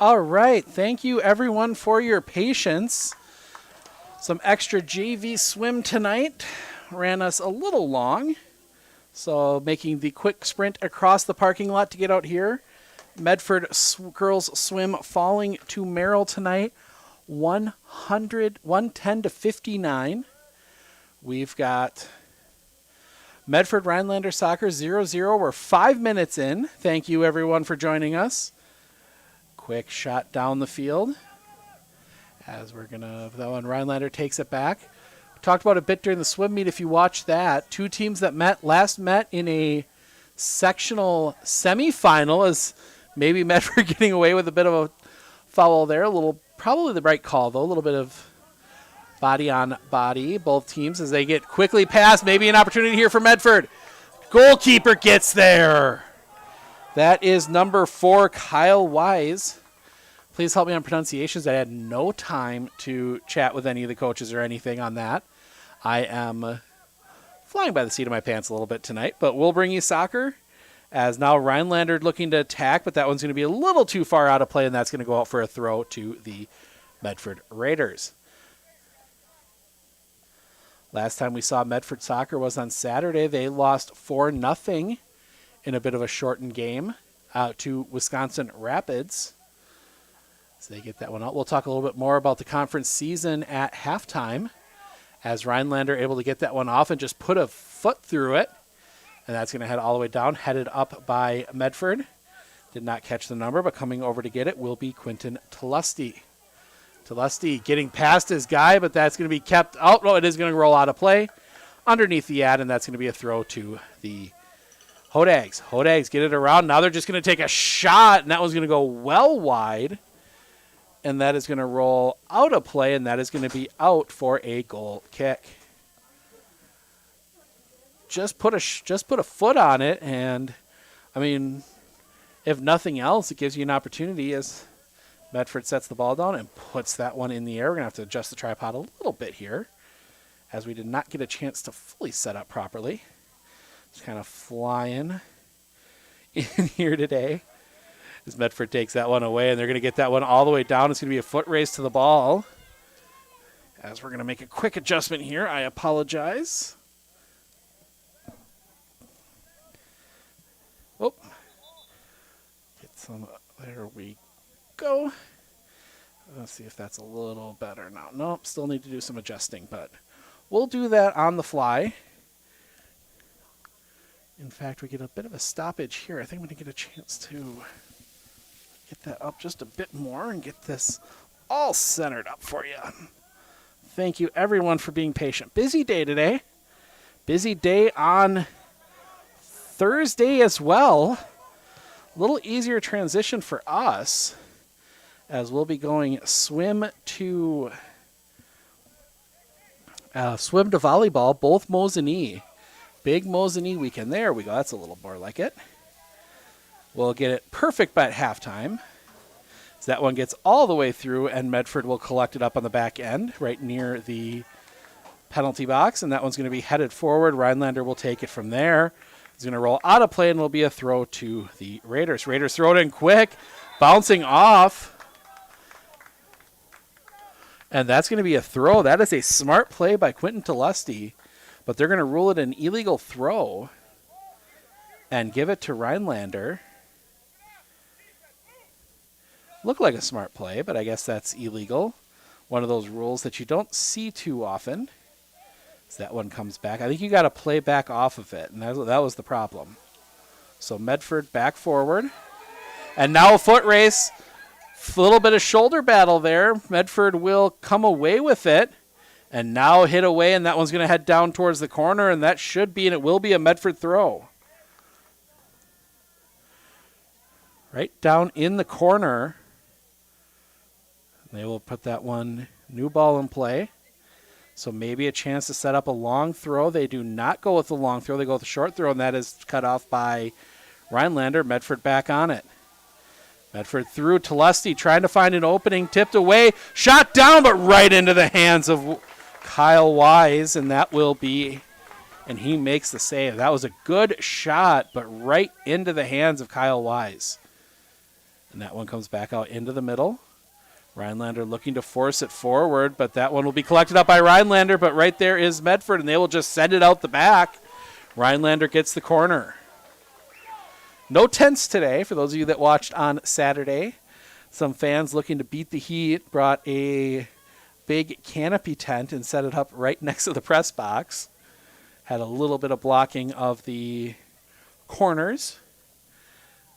All right. Thank you, everyone, for your patience. Some extra JV swim tonight ran us a little long. So making the quick sprint across the parking lot to get out here. Medford girls swim falling to Merrill tonight, 110 to 59. We've got Medford Rhinelander soccer 0-0. We're 5 minutes in. Thank you, everyone, for joining us. Quick shot down the field. As we're going to, though, and Rhinelander takes it back. We talked about it a bit during the swim meet. If you watch that, two teams that last met in a sectional semifinal, as maybe Medford getting away with a bit of a foul there. Probably the right call, though. A little bit of body on body, both teams, as they get quickly past. Maybe an opportunity here for Medford. Goalkeeper gets there. That is number 4, Kyle Wise. Please help me on pronunciations. I had no time to chat with any of the coaches or anything on that. I am flying by the seat of my pants a little bit tonight, but we'll bring you soccer. As now Rhinelander looking to attack, but that one's going to be a little too far out of play, and that's going to go out for a throw to the Medford Raiders. Last time we saw Medford soccer was on Saturday. They lost 4-0 in a bit of a shortened game to Wisconsin Rapids. So they get that one out. We'll talk a little bit more about the conference season at halftime, as Rhinelander able to get that one off and just put a foot through it. And that's going to head all the way down, headed up by Medford. Did not catch the number, but coming over to get it will be Quinton Tlusty. Tlusty getting past his guy, but that's going to be kept out. No, it is going to roll out of play underneath the ad, and that's going to be a throw to the Hodags. Hodags get it around. Now they're just going to take a shot, and that one's going to go well wide. And that is going to roll out of play, and that is going to be out for a goal kick. Just put a foot on it, and, I mean, if nothing else, it gives you an opportunity as Medford sets the ball down and puts that one in the air. We're going to have to adjust the tripod a little bit here, as we did not get a chance to fully set up properly. Just kind of flying in here today. As Medford takes that one away, and they're going to get that one all the way down. It's going to be a foot race to the ball. As we're going to make a quick adjustment here, I apologize. Oh, get some. There we go. Let's see if that's a little better now. Nope, still need to do some adjusting, but we'll do that on the fly. In fact, we get a bit of a stoppage here. I think I'm going to get a chance to get that up just a bit more and get this all centered up for you. Thank you, everyone, for being patient. Busy day today. Busy day on Thursday as well. A little easier transition for us, as we'll be going swim to volleyball, both Mosinee. Big Mosinee weekend. There we go. That's a little more like it. We'll get it perfect by halftime. So that one gets all the way through, and Medford will collect it up on the back end, right near the penalty box, and that one's going to be headed forward. Rhinelander will take it from there. It's going to roll out of play, and will be a throw to the Raiders. Raiders throw it in quick, bouncing off. And that's going to be a throw. That is a smart play by Quinton Tlusty, but they're going to rule it an illegal throw and give it to Rhinelander. Looked like a smart play, but I guess that's illegal. One of those rules that you don't see too often. So that one comes back. I think you got to play back off of it, and that was the problem. So Medford back forward. And now a foot race. A little bit of shoulder battle there. Medford will come away with it. And now hit away, and that one's going to head down towards the corner, and that should be, and it will be a Medford throw. Right down in the corner. They will put that one, new ball in play. So maybe a chance to set up a long throw. They do not go with the long throw. They go with the short throw, and that is cut off by Rhinelander. Medford back on it. Medford through to Lusty, trying to find an opening, tipped away, shot down, but right into the hands of Kyle Wise, and that will be, and he makes the save. That was a good shot, but right into the hands of Kyle Wise. And that one comes back out into the middle. Rhinelander looking to force it forward, but that one will be collected up by Rhinelander, but right there is Medford, and they will just send it out the back. Rhinelander gets the corner. No tents today, for those of you that watched on Saturday. Some fans looking to beat the heat brought a big canopy tent and set it up right next to the press box. Had a little bit of blocking of the corners.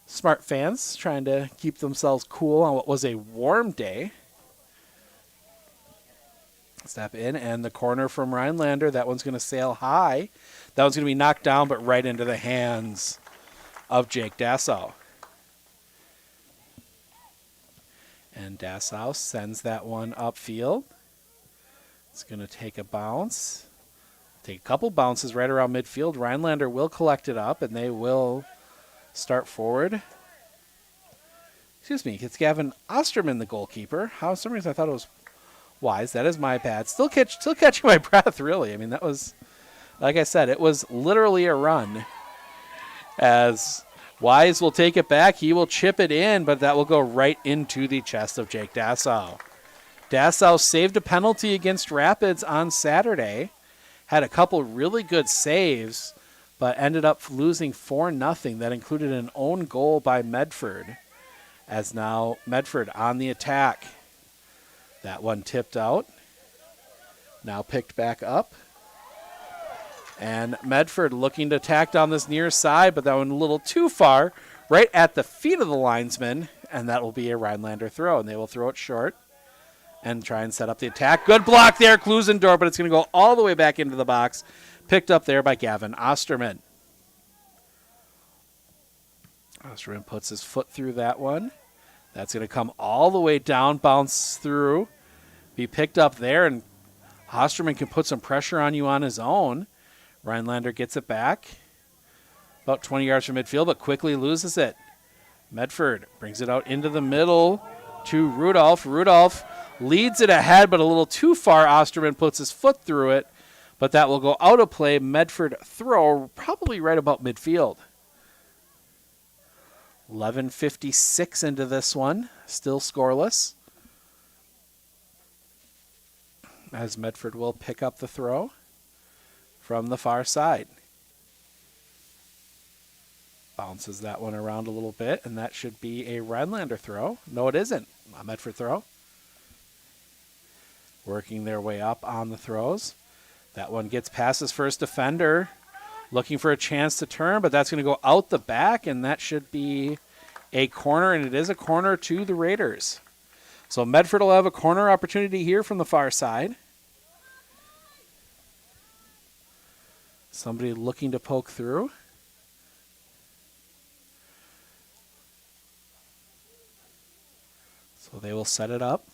Smart fans trying to keep themselves cool on what was a warm day. Step in, and the corner from Rhinelander. That one's going to sail high. That one's going to be knocked down, but right into the hands of Jake Dassow. And Dassow sends that one upfield. It's going to take a bounce. Take a couple bounces right around midfield. Rhinelander will collect it up, and they will start forward. Excuse me, it's Gavin Osterman, the goalkeeper. For some reason I thought it was Wise. That is my bad. Still catching my breath, really. I mean, that was, like I said, it was literally a run. As Wise will take it back, he will chip it in, but that will go right into the chest of Jake Dassow. Dassow saved a penalty against Rapids on Saturday. Had a couple really good saves, but ended up losing 4-0. That included an own goal by Medford, as now Medford on the attack. That one tipped out, now picked back up. And Medford looking to attack down this near side, but that one a little too far, right at the feet of the linesman, and that will be a Rhinelander throw, and they will throw it short and try and set up the attack. Good block there, Klusendorf, but it's going to go all the way back into the box. Picked up there by Gavin Osterman. Osterman puts his foot through that one. That's going to come all the way down, bounce through, be picked up there, and Osterman can put some pressure on you on his own. Rhinelander gets it back about 20 yards from midfield, but quickly loses it. Medford brings it out into the middle to Rudolph. Rudolph leads it ahead, but a little too far. Osterman puts his foot through it, but that will go out of play. Medford throw probably right about midfield. 11:56 into this one, still scoreless. As Medford will pick up the throw from the far side. Bounces that one around a little bit, and that should be a Rhinelander throw. No, it isn't. A Medford throw. Working their way up on the throws. That one gets past his first defender. Looking for a chance to turn, but that's going to go out the back, and that should be a corner, and it is a corner to the Raiders. So Medford will have a corner opportunity here from the far side. Somebody looking to poke through. So they will set it up.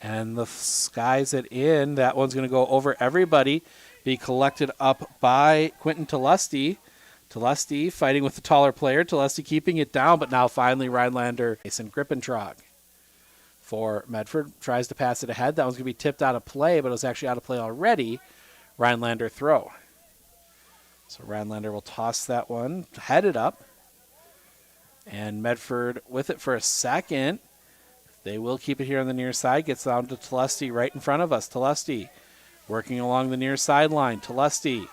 And the skies it in. That one's going to go over everybody. Be collected up by Quentin Telesti. Telesti fighting with the taller player. Telesti keeping it down, but now finally Rhinelander and Grippentrog for Medford. Tries to pass it ahead. That one's going to be tipped out of play, but it was actually out of play already. Rhinelander throw. So Rhinelander will toss that one, head it up. And Medford with it for a second. They will keep it here on the near side. Gets down to Telesti right in front of us. Telesti working along the near sideline. Telesti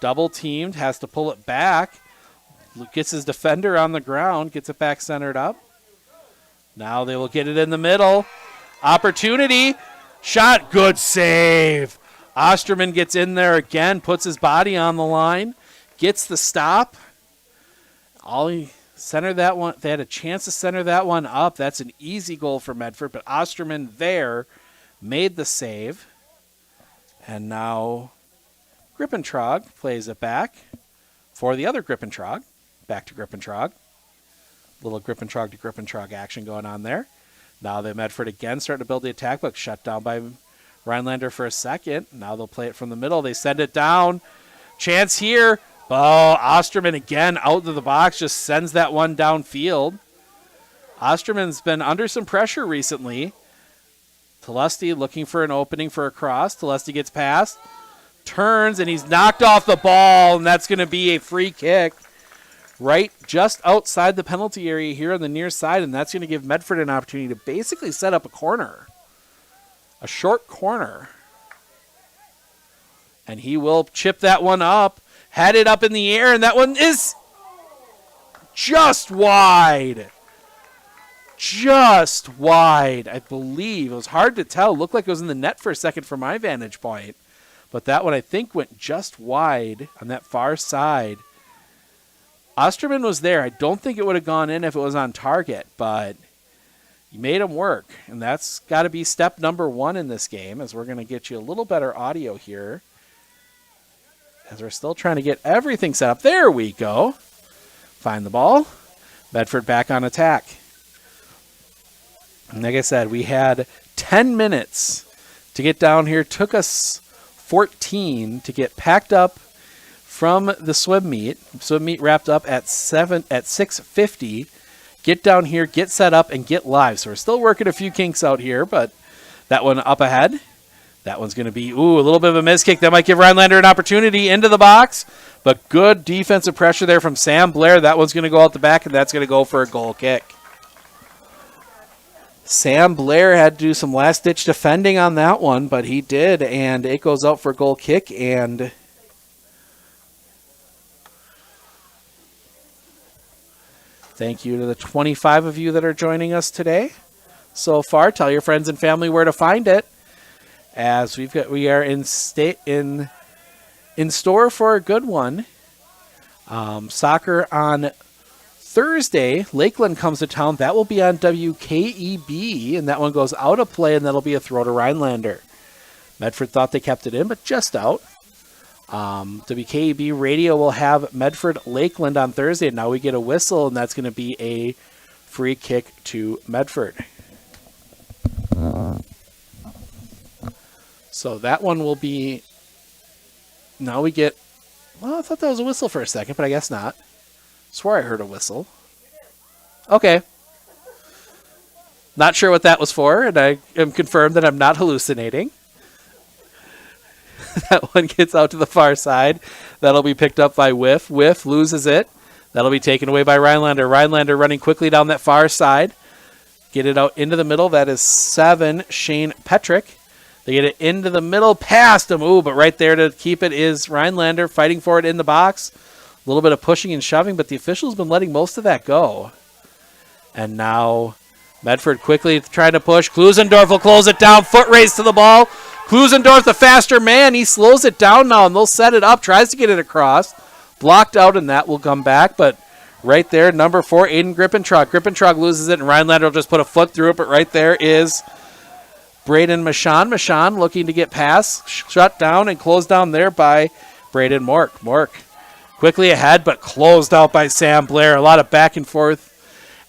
double teamed, has to pull it back. Gets his defender on the ground, gets it back centered up. Now they will get it in the middle. Opportunity. Shot. Good save. Osterman gets in there again, puts his body on the line, gets the stop. Ollie centered that one. They had a chance to center that one up. That's an easy goal for Medford, but Osterman there made the save. And now Grippentrog plays it back for the other Grippentrog. Back to Grippentrog. Little Grippentrog to Grippentrog action going on there. Now the Medford again starting to build the attack, but shut down by Rhinelander for a second. Now they'll play it from the middle. They send it down. Chance here. Oh, Osterman again out of the box, just sends that one downfield. Osterman's been under some pressure recently. Telesti looking for an opening for a cross. Telesti gets past, turns, and he's knocked off the ball, and that's going to be a free kick. right just outside the penalty area here on the near side, and that's going to give Medford an opportunity to basically set up a corner, a short corner. And he will chip that one up, had it up in the air, and that one is just wide. Just wide, I believe. It was hard to tell. Looked like it was in the net for a second from my vantage point. But that one, I think, went just wide on that far side. Osterman was there. I don't think it would have gone in if it was on target, but you made him work. And that's got to be step number 1 in this game, as we're going to get you a little better audio here, as we're still trying to get everything set up. There we go. Find the ball. Medford back on attack. And like I said, we had 10 minutes to get down here. Took us 14 to get packed up from the swim meet. Swim meet wrapped up at 6:50. Get down here, get set up, and get live. So we're still working a few kinks out here, but that one up ahead. That one's going to be, a little bit of a miss kick. That might give Rhinelander an opportunity into the box, but good defensive pressure there from Sam Blair. That one's going to go out the back, and that's going to go for a goal kick. Sam Blair had to do some last-ditch defending on that one, but he did, and it goes out for a goal kick. And thank you to the 25 of you that are joining us today so far. Tell your friends and family where to find it, as we are in store for a good one. Soccer on Thursday. Lakeland comes to town. That will be on WKEB, and that one goes out of play, and that'll be a throw to Rhinelander. Medford thought they kept it in, but just out. WKEB radio will have Medford Lakeland on Thursday. Now we get a whistle, and that's going to be a free kick to Medford. So that one will be, now we get, I thought that was a whistle for a second, but I guess not. Swore I heard a whistle. Okay. Not sure what that was for, and I am confirmed that I'm not hallucinating. That one gets out to the far side. That'll be picked up by Whiff. Whiff loses it. That'll be taken away by Rhinelander. Rhinelander running quickly down that far side. Get it out into the middle. That is 7, Shane Petrick. They get it into the middle, past him. But right there to keep it is Rhinelander fighting for it in the box. A little bit of pushing and shoving, but the official's been letting most of that go. And now Medford quickly trying to push. Klusendorf will close it down. Foot race to the ball. Klusendorf, the faster man. He slows it down now, and they'll set it up. Tries to get it across. Blocked out, and that will come back. But right there, number 4, Aiden Grippentrog. Grippentrog loses it, and Rhinelander will just put a foot through it. But right there is Braden Michon. Michon looking to get past. Shut down and closed down there by Braden Mork. Mork quickly ahead, but closed out by Sam Blair. A lot of back and forth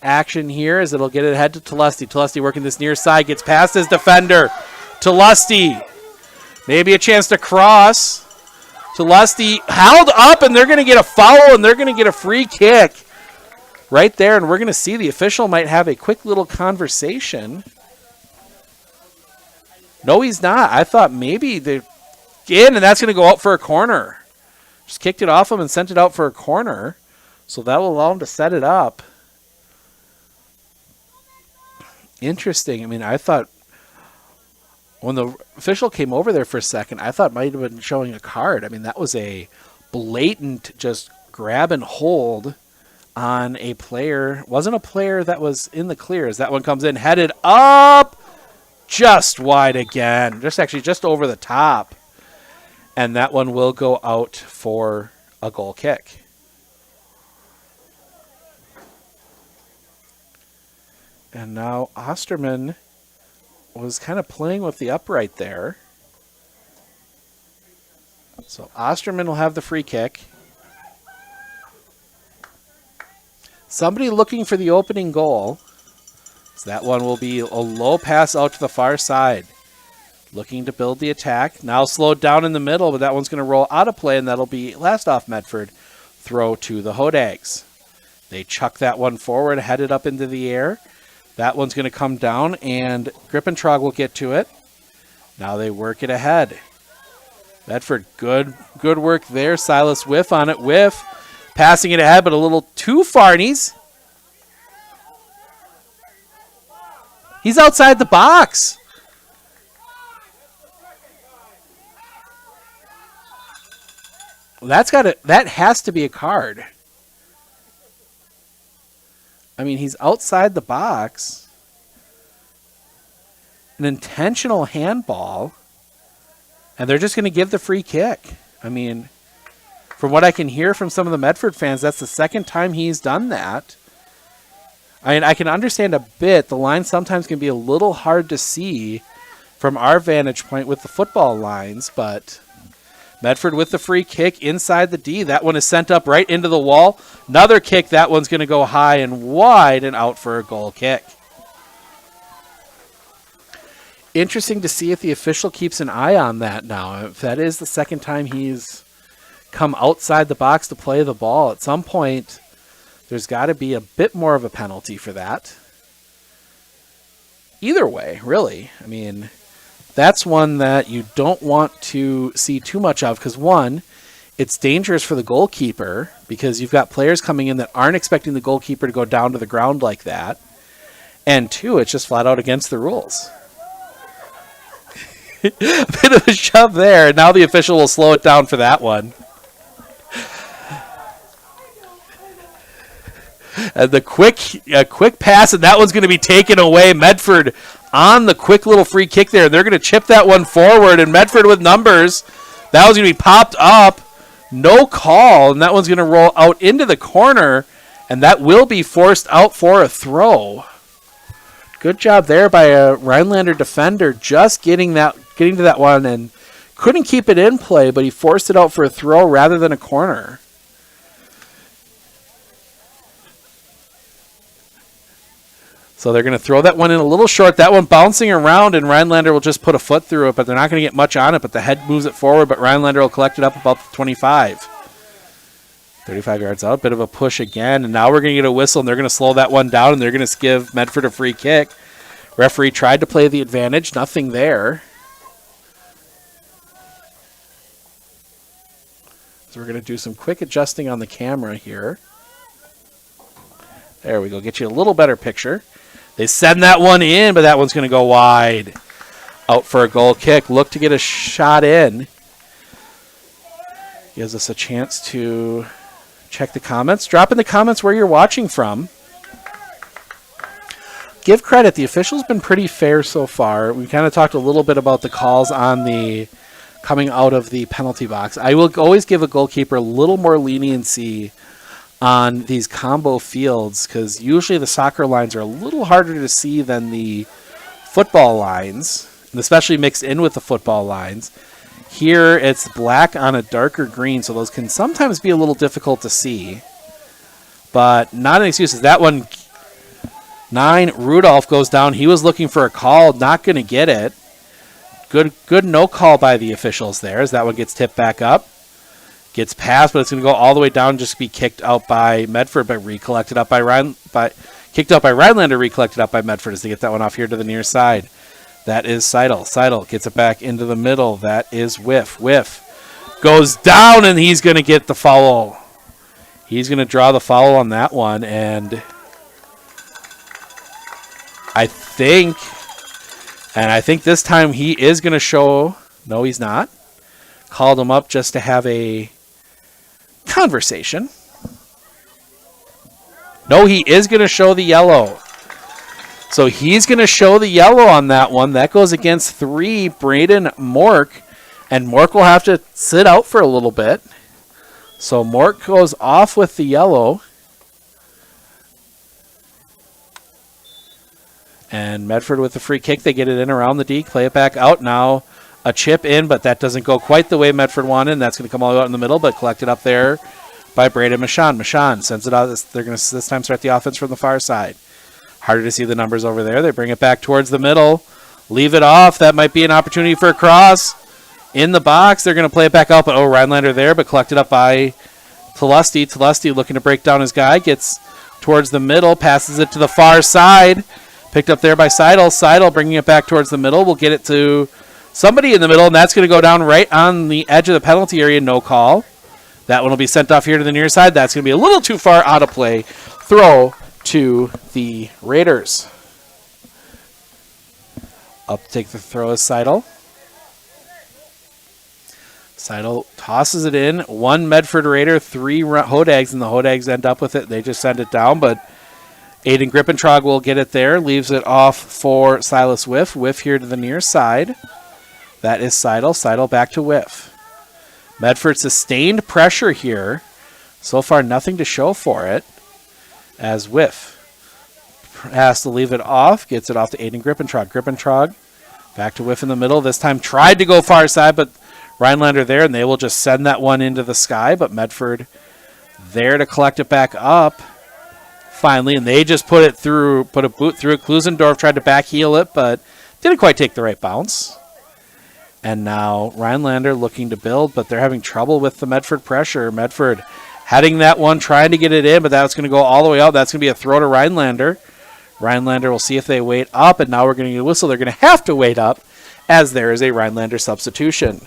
action here as it'll get it ahead to Tulesti. Tulesti working this near side, gets past his defender. Tulesti, maybe a chance to cross. Tulesti held up, and they're going to get a foul, and they're going to get a free kick right there, and we're going to see the official might have a quick little conversation. No, he's not. I thought maybe they're in, and that's going to go out for a corner. Just kicked it off him and sent it out for a corner. So that will allow him to set it up. Interesting. I mean, I thought when the official came over there for a second, I thought it might have been showing a card. I mean, that was a blatant just grab and hold on a player. It wasn't a player that was in the clear as that one comes in, headed up, just wide again. Just over the top. And that one will go out for a goal kick. And now Osterman was kind of playing with the upright there. So Osterman will have the free kick. Somebody looking for the opening goal. So that one will be a low pass out to the far side. Looking to build the attack. Now slowed down in the middle, but that one's going to roll out of play, and that'll be last off Medford. Throw to the Hodags. They chuck that one forward, headed up into the air. That one's going to come down, and Grippentrog will get to it. Now they work it ahead. Medford, good work there. Silas Whiff on it. Whiff Passing it ahead, but a little too far, and he's outside the box. That has to be a card. I mean, he's outside the box. An intentional handball. And they're just going to give the free kick. I mean, from what I can hear from some of the Medford fans, that's the second time he's done that. I mean, I can understand a bit. The line sometimes can be a little hard to see from our vantage point with the football lines, but Medford with the free kick inside the D. That one is sent up right into the wall. Another kick. That one's going to go high and wide and out for a goal kick. Interesting to see if the official keeps an eye on that now. If that is the second time he's come outside the box to play the ball, at some point there's got to be a bit more of a penalty for that. Either way, really. I mean, that's one that you don't want to see too much of because, one, it's dangerous for the goalkeeper because you've got players coming in that aren't expecting the goalkeeper to go down to the ground like that. And two, it's just flat out against the rules. A bit of a shove there. Now the official will slow it down for that one. The quick pass, and that one's going to be taken away. Medford on the quick little free kick there. They're going to chip that one forward, and Medford with numbers. That was going to be popped up. No call, and that one's going to roll out into the corner, and that will be forced out for a throw. Good job there by a Rhinelander defender just getting to that one and couldn't keep it in play, but he forced it out for a throw rather than a corner. So they're going to throw that one in a little short. That one bouncing around, and Rhinelander will just put a foot through it, but they're not going to get much on it, but the head moves it forward, but Rhinelander will collect it up about the 25. 35 yards out, bit of a push again, and now we're going to get a whistle, and they're going to slow that one down, and they're going to give Medford a free kick. Referee tried to play the advantage, nothing there. So we're going to do some quick adjusting on the camera here. There we go, get you a little better picture. They send that one in, but that one's going to go wide. Out for a goal kick, look to get a shot in. Gives us a chance to check the comments. Drop in the comments where you're watching from. Give credit. The official's been pretty fair so far. We kind of talked a little bit about the calls on the coming out of the penalty box. I will always give a goalkeeper a little more leniency on these combo fields because usually the soccer lines are a little harder to see than the football lines, and especially mixed in with the football lines. Here it's black on a darker green, so those can sometimes be a little difficult to see. But not an excuse. That one, 9, Rudolph goes down. He was looking for a call, not going to get it. Good no call by the officials there as that one gets tipped back up. Gets passed, but it's going to go all the way down, just be kicked out by Medford, but recollected up by kicked out by Rhinelander, recollected up by Medford as they get that one off here to the near side. That is Seidel. Seidel gets it back into the middle. That is Whiff. Whiff goes down, and he's going to get the foul. He's going to draw the foul on that one, and I think this time he is going to show. No, he's not. Called him up just to have a conversation. No, he is going to show the yellow. So he's going to show the yellow on that one. That goes against 3, Braden Mork. And Mork will have to sit out for a little bit. So Mork goes off with the yellow. And Medford with the free kick. They get it in around the D. Play it back out. Now a chip in, but that doesn't go quite the way Medford wanted. And that's going to come all the way out in the middle, but collected up there by Braden Michon. Michon sends it out. They're going to this time start the offense from the far side. Harder to see the numbers over there. They bring it back towards the middle. Leave it off. That might be an opportunity for a cross. In the box, they're going to play it back out. But Rhinelander there, but collected up by Tlusty. Tlusty looking to break down his guy. Gets towards the middle. Passes it to the far side. Picked up there by Seidel. Seidel bringing it back towards the middle. We'll get it to somebody in the middle, and that's going to go down right on the edge of the penalty area. No call. That one will be sent off here to the near side. That's going to be a little too far out of play. Throw to the Raiders. Up to take the throw is Seidel. Seidel tosses it in. 1 Medford Raider, 3 Hodags, and the Hodags end up with it. They just send it down, but Aiden Grippentrog will get it there. Leaves it off for Silas Whiff. Whiff here to the near side. That is Seidel. Seidel back to Whiff. Medford sustained pressure here. So far, nothing to show for it. As Whiff has to leave it off. Gets it off to Aiden Grippentrog. Grippentrog back to Whiff in the middle. This time tried to go far side, but Rhinelander there, and they will just send that one into the sky. But Medford there to collect it back up. Finally, and they just put a boot through it. Klusendorf tried to back heel it, but didn't quite take the right bounce. And now Rhinelander looking to build, but they're having trouble with the Medford pressure. Medford heading that one, trying to get it in, but that's going to go all the way out. That's going to be a throw to Rhinelander. Rhinelander will see if they wait up, and now we're going to get a whistle. They're going to have to wait up, as there is a Rhinelander substitution.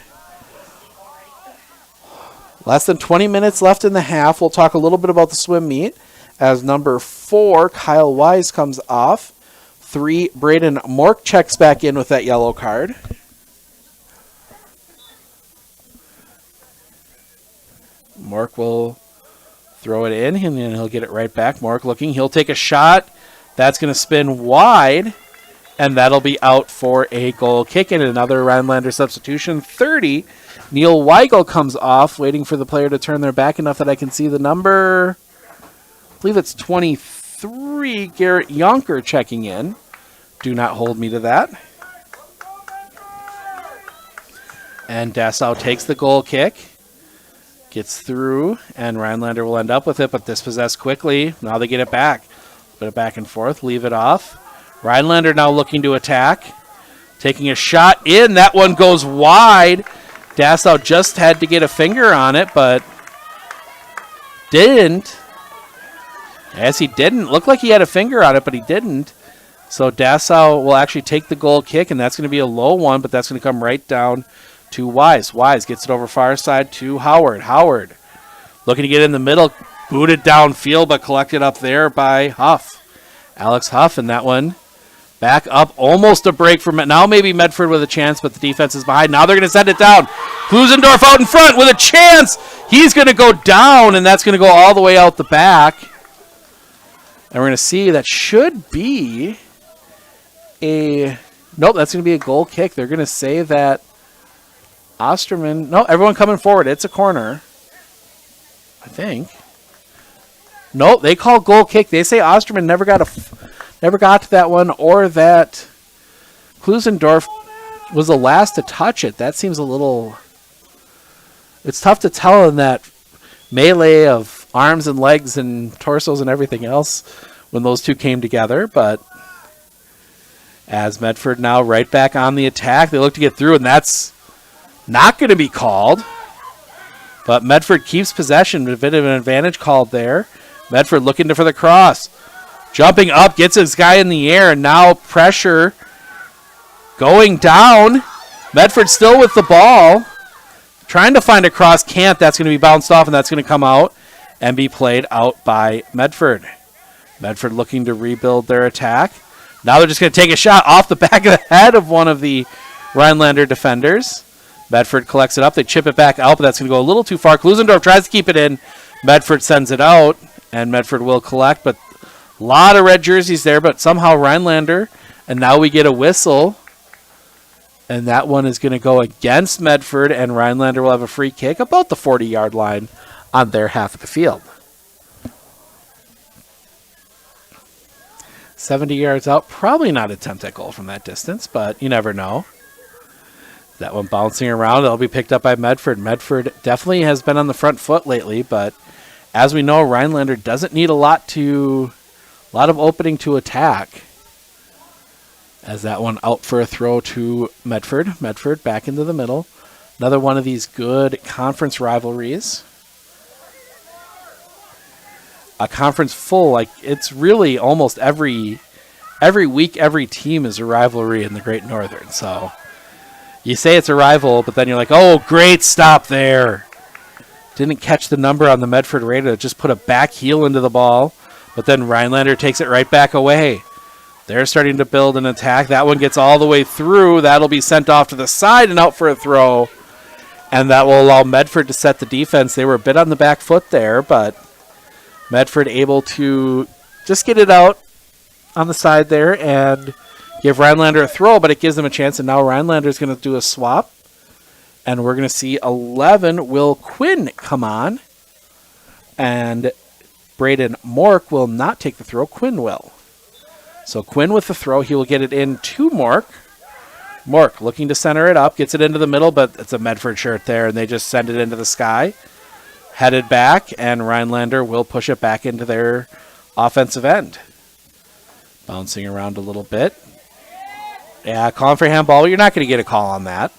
Less than 20 minutes left in the half. We'll talk a little bit about the swim meet. As number 4, Kyle Wise, comes off. 3, Braden Mork checks back in with that yellow card. Mork will throw it in, and then he'll get it right back. Mork looking. He'll take a shot. That's going to spin wide, and that'll be out for a goal kick. And another Rhinelander substitution. 30, Neil Weigel comes off, waiting for the player to turn their back enough that I can see the number. I believe it's 23, Garrett Yonker checking in. Do not hold me to that. And Dassau takes the goal kick. Gets through, and Rhinelander will end up with it, but dispossessed quickly. Now they get it back. Put it back and forth, leave it off. Rhinelander now looking to attack. Taking a shot in. That one goes wide. Dassau just had to get a finger on it, but didn't. Yes, he didn't. Looked like he had a finger on it, but he didn't. So Dassau will actually take the goal kick, and that's going to be a low one, but that's going to come right down to Wise. Wise gets it over far side to Howard. Howard looking to get in the middle. Booted downfield, but collected up there by Huff. Alex Huff, and that one back up. Almost a break from it. Now maybe Medford with a chance, but the defense is behind. Now they're going to send it down. Klusendorf out in front with a chance. He's going to go down, and that's going to go all the way out the back. And we're going to see that should be a... Nope, that's going to be a goal kick. They're going to say that Osterman... No, everyone coming forward. It's a corner, I think. Nope, they call goal kick. They say Osterman never got to that one, or that Klusendorf was the last to touch it. That seems a little... It's tough to tell in that melee of arms and legs and torsos and everything else when those two came together, but as Medford now right back on the attack, they look to get through, and that's not going to be called. But Medford keeps possession, a bit of an advantage called there. Medford looking for the cross. Jumping up, gets his guy in the air, and now pressure going down. Medford still with the ball. Trying to find a cross, can't. That's going to be bounced off, and that's going to come out and be played out by Medford. Medford looking to rebuild their attack. Now they're just going to take a shot off the back of the head of one of the Rhinelander defenders. Medford collects it up. They chip it back out, but that's going to go a little too far. Klusendorf tries to keep it in. Medford sends it out, and Medford will collect, but a lot of red jerseys there, but somehow Rhinelander, and now we get a whistle, and that one is going to go against Medford, and Rhinelander will have a free kick about the 40-yard line on their half of the field. 70 yards out, probably not attempt at goal from that distance, but you never know. That one bouncing around, it'll be picked up by Medford. Medford definitely has been on the front foot lately, but as we know, Rhinelander doesn't need a lot of opening to attack. As that one out for a throw to Medford. Medford back into the middle. Another one of these good conference rivalries. A conference full, like it's really almost every week, every team is a rivalry in the Great Northern. So you say it's a rival, but then you're like, oh, great stop there. Didn't catch the number on the Medford Raider. Just put a back heel into the ball. But then Rhinelander takes it right back away. They're starting to build an attack. That one gets all the way through. That'll be sent off to the side and out for a throw. And that will allow Medford to set the defense. They were a bit on the back foot there, but Medford able to just get it out on the side there and give Rhinelander a throw, but it gives them a chance. And now Rhinelander is going to do a swap. And we're going to see 11, Will Quinn come on. And Braden Mork will not take the throw. Quinn will. So Quinn with the throw. He will get it in to Mork. Mork looking to center it up. Gets it into the middle, but it's a Medford shirt there, and they just send it into the sky. Headed back, and Rhinelander will push it back into their offensive end. Bouncing around a little bit. Yeah, calling for handball. You're not going to get a call on that.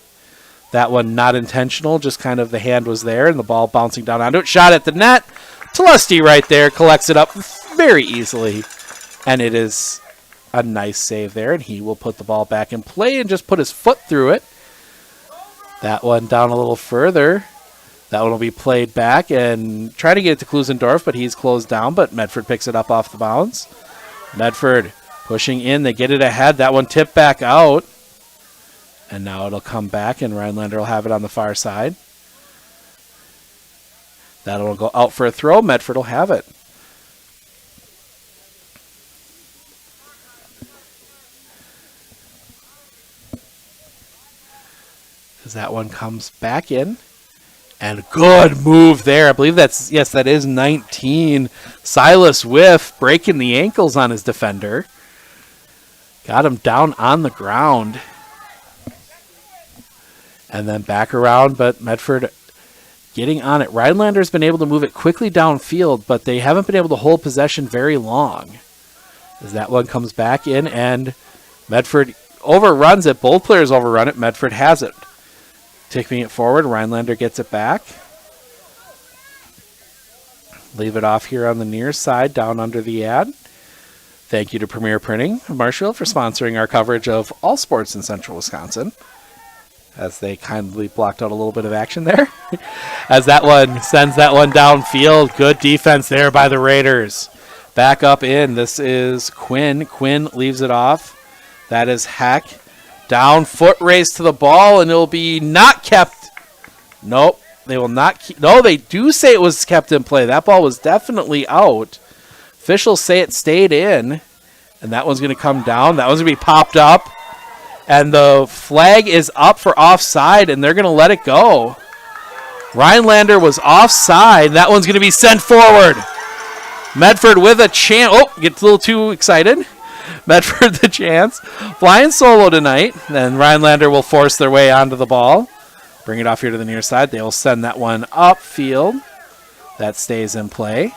That one not intentional, just kind of the hand was there, and the ball bouncing down onto it. Shot at the net. Tlusty right there, collects it up very easily. And it is a nice save there, and he will put the ball back in play and just put his foot through it. That one down a little further. That one will be played back and try to get it to Klusendorf, but he's closed down, but Medford picks it up off the bounce. Medford pushing in. They get it ahead. That one tipped back out. And now it'll come back, and Rhinelander will have it on the far side. That'll go out for a throw. Medford will have it. As that one comes back in. And good move there. I believe that's, yes, that is 19. Silas Whiff breaking the ankles on his defender. Got him down on the ground. And then back around, but Medford getting on it. Rhinelander's been able to move it quickly downfield, but they haven't been able to hold possession very long. As that one comes back in, and Medford overruns it. Both players overrun it. Medford has it. Taking it forward, Rhinelander gets it back. Leave it off here on the near side, down under the ad. Thank you to Premier Printing of Marshfield for sponsoring our coverage of all sports in Central Wisconsin. As they kindly blocked out a little bit of action there. As that one sends that one downfield. Good defense there by the Raiders. Back up in. This is Quinn. Quinn leaves it off. That is Heck. Down foot race to the ball, and it'll be not kept. Nope. They will not keep. No, they do say it was kept in play. That ball was definitely out. Officials say it stayed in. And that one's going to come down. That one's going to be popped up. And the flag is up for offside, and they're going to let it go. Rhinelander was offside. That one's going to be sent forward. Medford with a chance. Oh, gets a little too excited. Medford the chance. Flying solo tonight. Then Rhinelander will force their way onto the ball. Bring it off here to the near side. They will send that one upfield. That stays in play.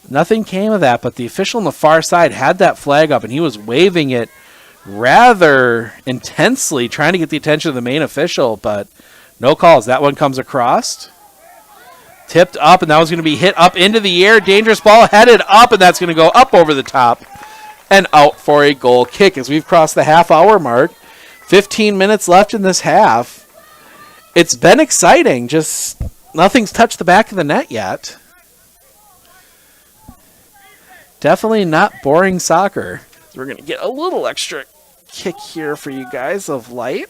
Nothing came of that, but the official on the far side had that flag up, and he was waving it rather intensely, trying to get the attention of the main official, but no calls. That one comes across. Tipped up, and that was going to be hit up into the air. Dangerous ball headed up, and that's going to go up over the top and out for a goal kick as we've crossed the half-hour mark. 15 minutes left in this half. It's been exciting, just nothing's touched the back of the net yet. Definitely not boring soccer. So we're going to get a little extra kick here for you guys of light.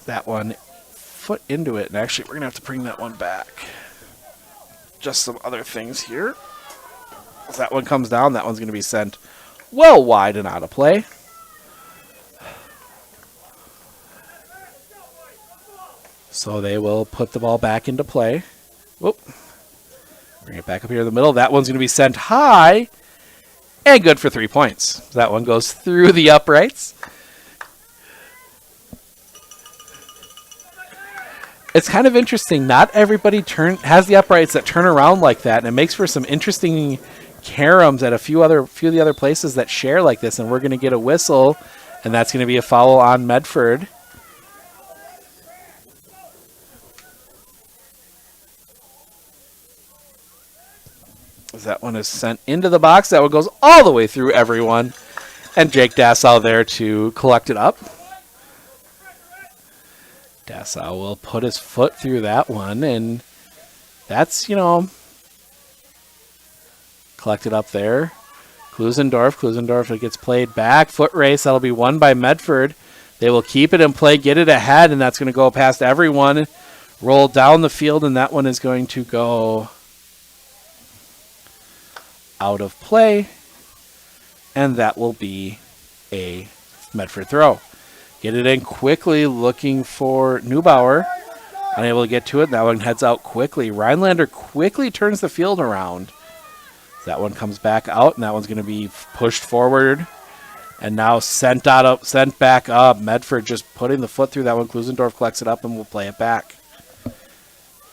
That one foot into it. And actually, we're going to have to bring that one back. Just some other things here. As that one comes down, that one's going to be sent well wide and out of play. So they will put the ball back into play. Whoop. Bring it back up here in the middle. That one's going to be sent high. And good for 3 points. That one goes through the uprights. It's kind of interesting. Not everybody has the uprights that turn around like that. And it makes for some interesting caroms at a few of the other places that share like this. And we're going to get a whistle. And that's going to be a foul on Medford. That one is sent into the box. That one goes all the way through everyone. And Jake Dassow there to collect it up. Dassau will put his foot through that one, and that's, collected up there. Klusendorf, it gets played back. Foot race, that'll be won by Medford. They will keep it in play, get it ahead, and that's going to go past everyone. Roll down the field, and that one is going to go out of play, and that will be a Medford throw. Get it in quickly, looking for Neubauer. Unable to get to it. That one heads out quickly. Rhinelander quickly turns the field around. That one comes back out, and that one's going to be pushed forward and now sent back up. Medford just putting the foot through that one. Klusendorf collects it up and will play it back.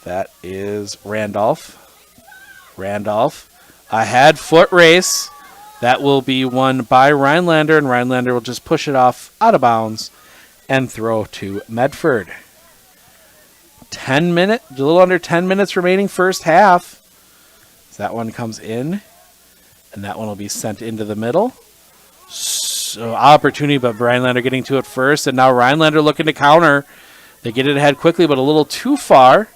That is Randolph. Ahead, foot race. That will be won by Rhinelander, and Rhinelander will just push it off out of bounds and throw to Medford. a little under 10 minutes remaining first half. That one comes in, and that one will be sent into the middle. So opportunity, but Rhinelander getting to it first, and now Rhinelander looking to counter. They get it ahead quickly, but a little too far.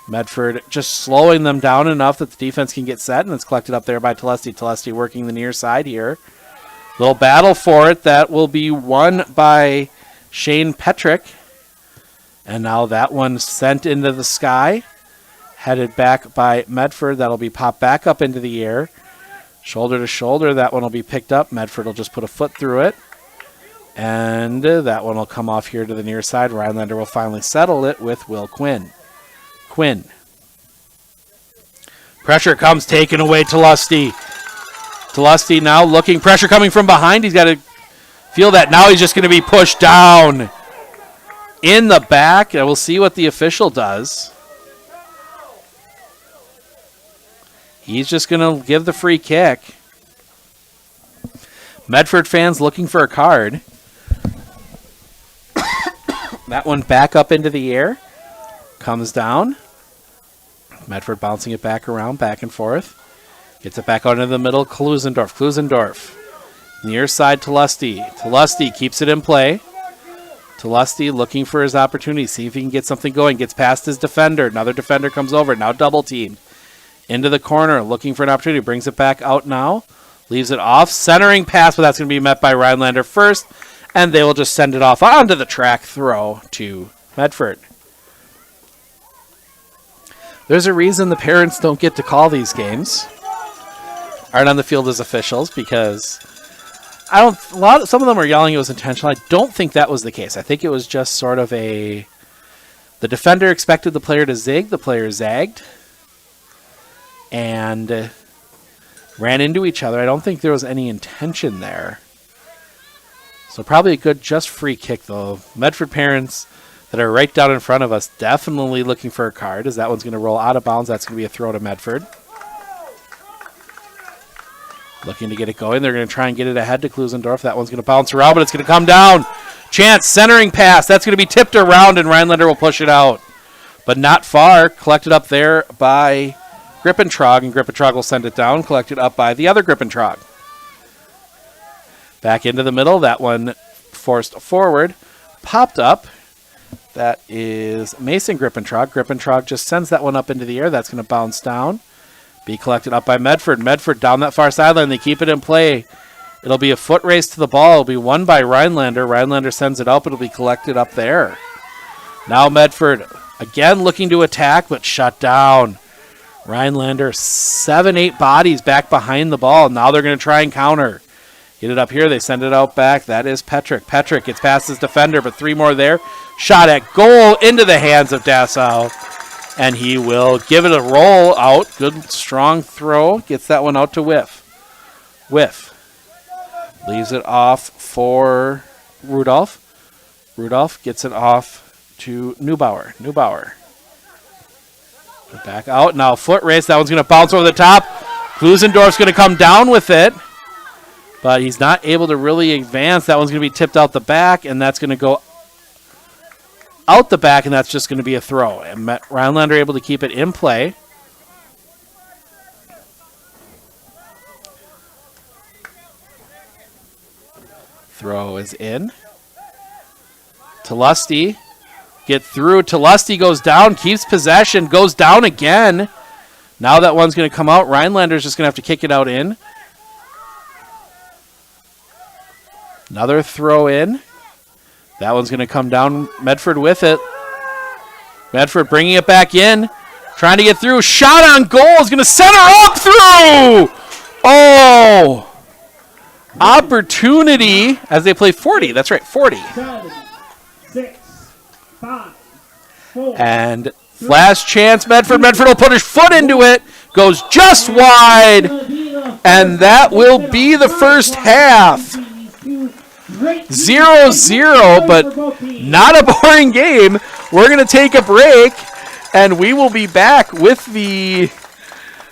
Medford just slowing them down enough that the defense can get set, and it's collected up there by Telesti. Telesti working the near side here. Little battle for it. That will be won by Shane Petrick. And now that one sent into the sky. Headed back by Medford. That'll be popped back up into the air. Shoulder to shoulder. That one will be picked up. Medford will just put a foot through it. And that one will come off here to the near side. Rhinelander will finally settle it with Will Quinn. Pressure comes, taken away to Lusty. Lusty now looking. Pressure coming from behind. He's got to feel that. Now he's just going to be pushed down in the back. And we'll see what the official does. He's just going to give the free kick. Medford fans looking for a card. That one back up into the air. Comes down. Medford bouncing it back around, back and forth. Gets it back out into the middle. Klusendorf. Near side to Lusty. Lusty keeps it in play. Lusty looking for his opportunity. See if he can get something going. Gets past his defender. Another defender comes over. Now double teamed. Into the corner. Looking for an opportunity. Brings it back out now. Leaves it off. Centering pass, but that's going to be met by Rhinelander first. And they will just send it off onto the track. Throw to Medford. There's a reason the parents don't get to call these games. Aren't on the field as officials because some of them are yelling it was intentional. I don't think that was the case. I think it was just sort of the defender expected the player to zig, the player zagged, and ran into each other. I don't think there was any intention there. So probably a good just free kick though. Medford parents that are right down in front of us definitely looking for a card as that one's going to roll out of bounds. That's going to be a throw to Medford. Looking to get it going. They're going to try and get it ahead to Klusendorf. That one's going to bounce around, but it's going to come down. Chance, centering pass. That's going to be tipped around, and Rhinelander will push it out. But not far. Collected up there by Grippentrog, and Grippentrog will send it down. Collected up by the other Grippentrog. Back into the middle. That one forced forward. Popped up. That is Mason Grippentrog. Grippentrog just sends that one up into the air. That's going to bounce down. Be collected up by Medford. Medford down that far sideline. They keep it in play. It'll be a foot race to the ball. It'll be won by Rhinelander. Rhinelander sends it up. It'll be collected up there. Now Medford again looking to attack, but shut down. Rhinelander 7-8 bodies back behind the ball. Now they're going to try and counter. Get it up here. They send it out back. That is Petrick. Petrick gets past his defender, but three more there. Shot at goal into the hands of Dassau. And he will give it a roll out. Good, strong throw. Gets that one out to Whiff. Leaves it off for Rudolph. Rudolph gets it off to Neubauer. Back out. Now foot race. That one's going to bounce over the top. Klusendorf's going to come down with it. But he's not able to really advance. That one's going to be tipped out the back, and that's going to go out the back, and that's just going to be a throw. And Rhinelander able to keep it in play. Throw is in. To Lusty. get through. Lusty goes down, keeps possession, goes down again. Now that one's going to come out. Rhinelander's just going to have to kick it out in. Another throw in. That one's going to come down. Medford with it. Medford bringing it back in. Trying to get through. Shot on goal is going to center up through. Oh. Opportunity as they play 40. That's right, 40. 7, 6, 5, 4. And last chance, Medford. Medford will put his foot into it. Goes just wide. And that will be the first half. 0-0, but not a boring game. We're going to take a break, and we will be back with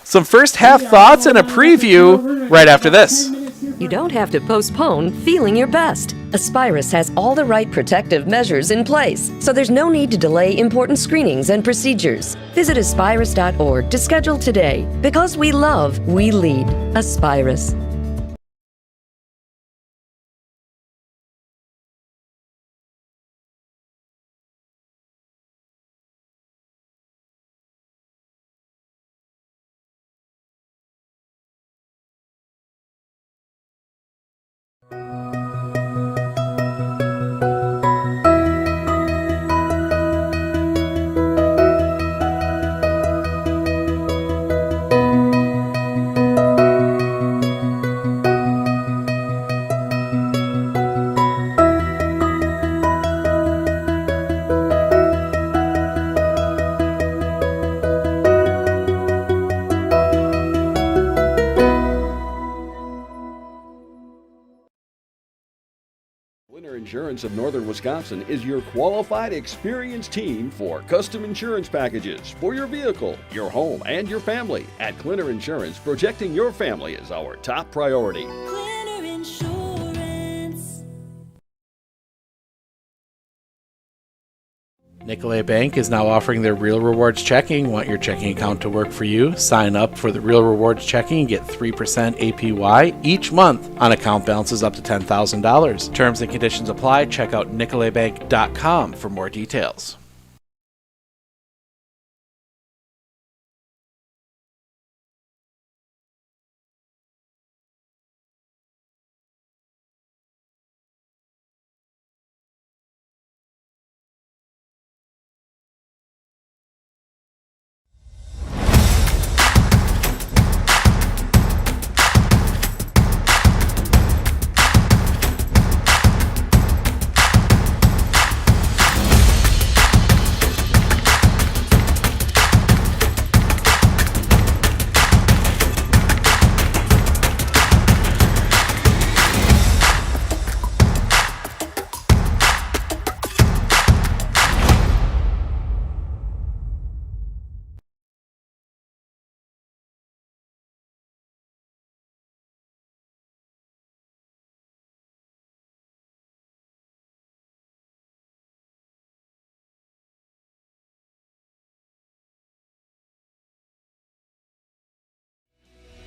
some first half thoughts and a preview right after this. You don't have to postpone feeling your best. Aspirus has all the right protective measures in place, so there's no need to delay important screenings and procedures. Visit aspirus.org to schedule today. Because we love, we lead. Aspirus. Insurance of Northern Wisconsin is your qualified, experienced team for custom insurance packages for your vehicle, your home, and your family. At Clinner Insurance, protecting your family is our top priority. Clinner Insurance. Nicolet Bank is now offering their Real Rewards checking. Want your checking account to work for you? Sign up for the Real Rewards checking and get 3% APY each month on account balances up to $10,000. Terms and conditions apply. Check out nicoletbank.com for more details.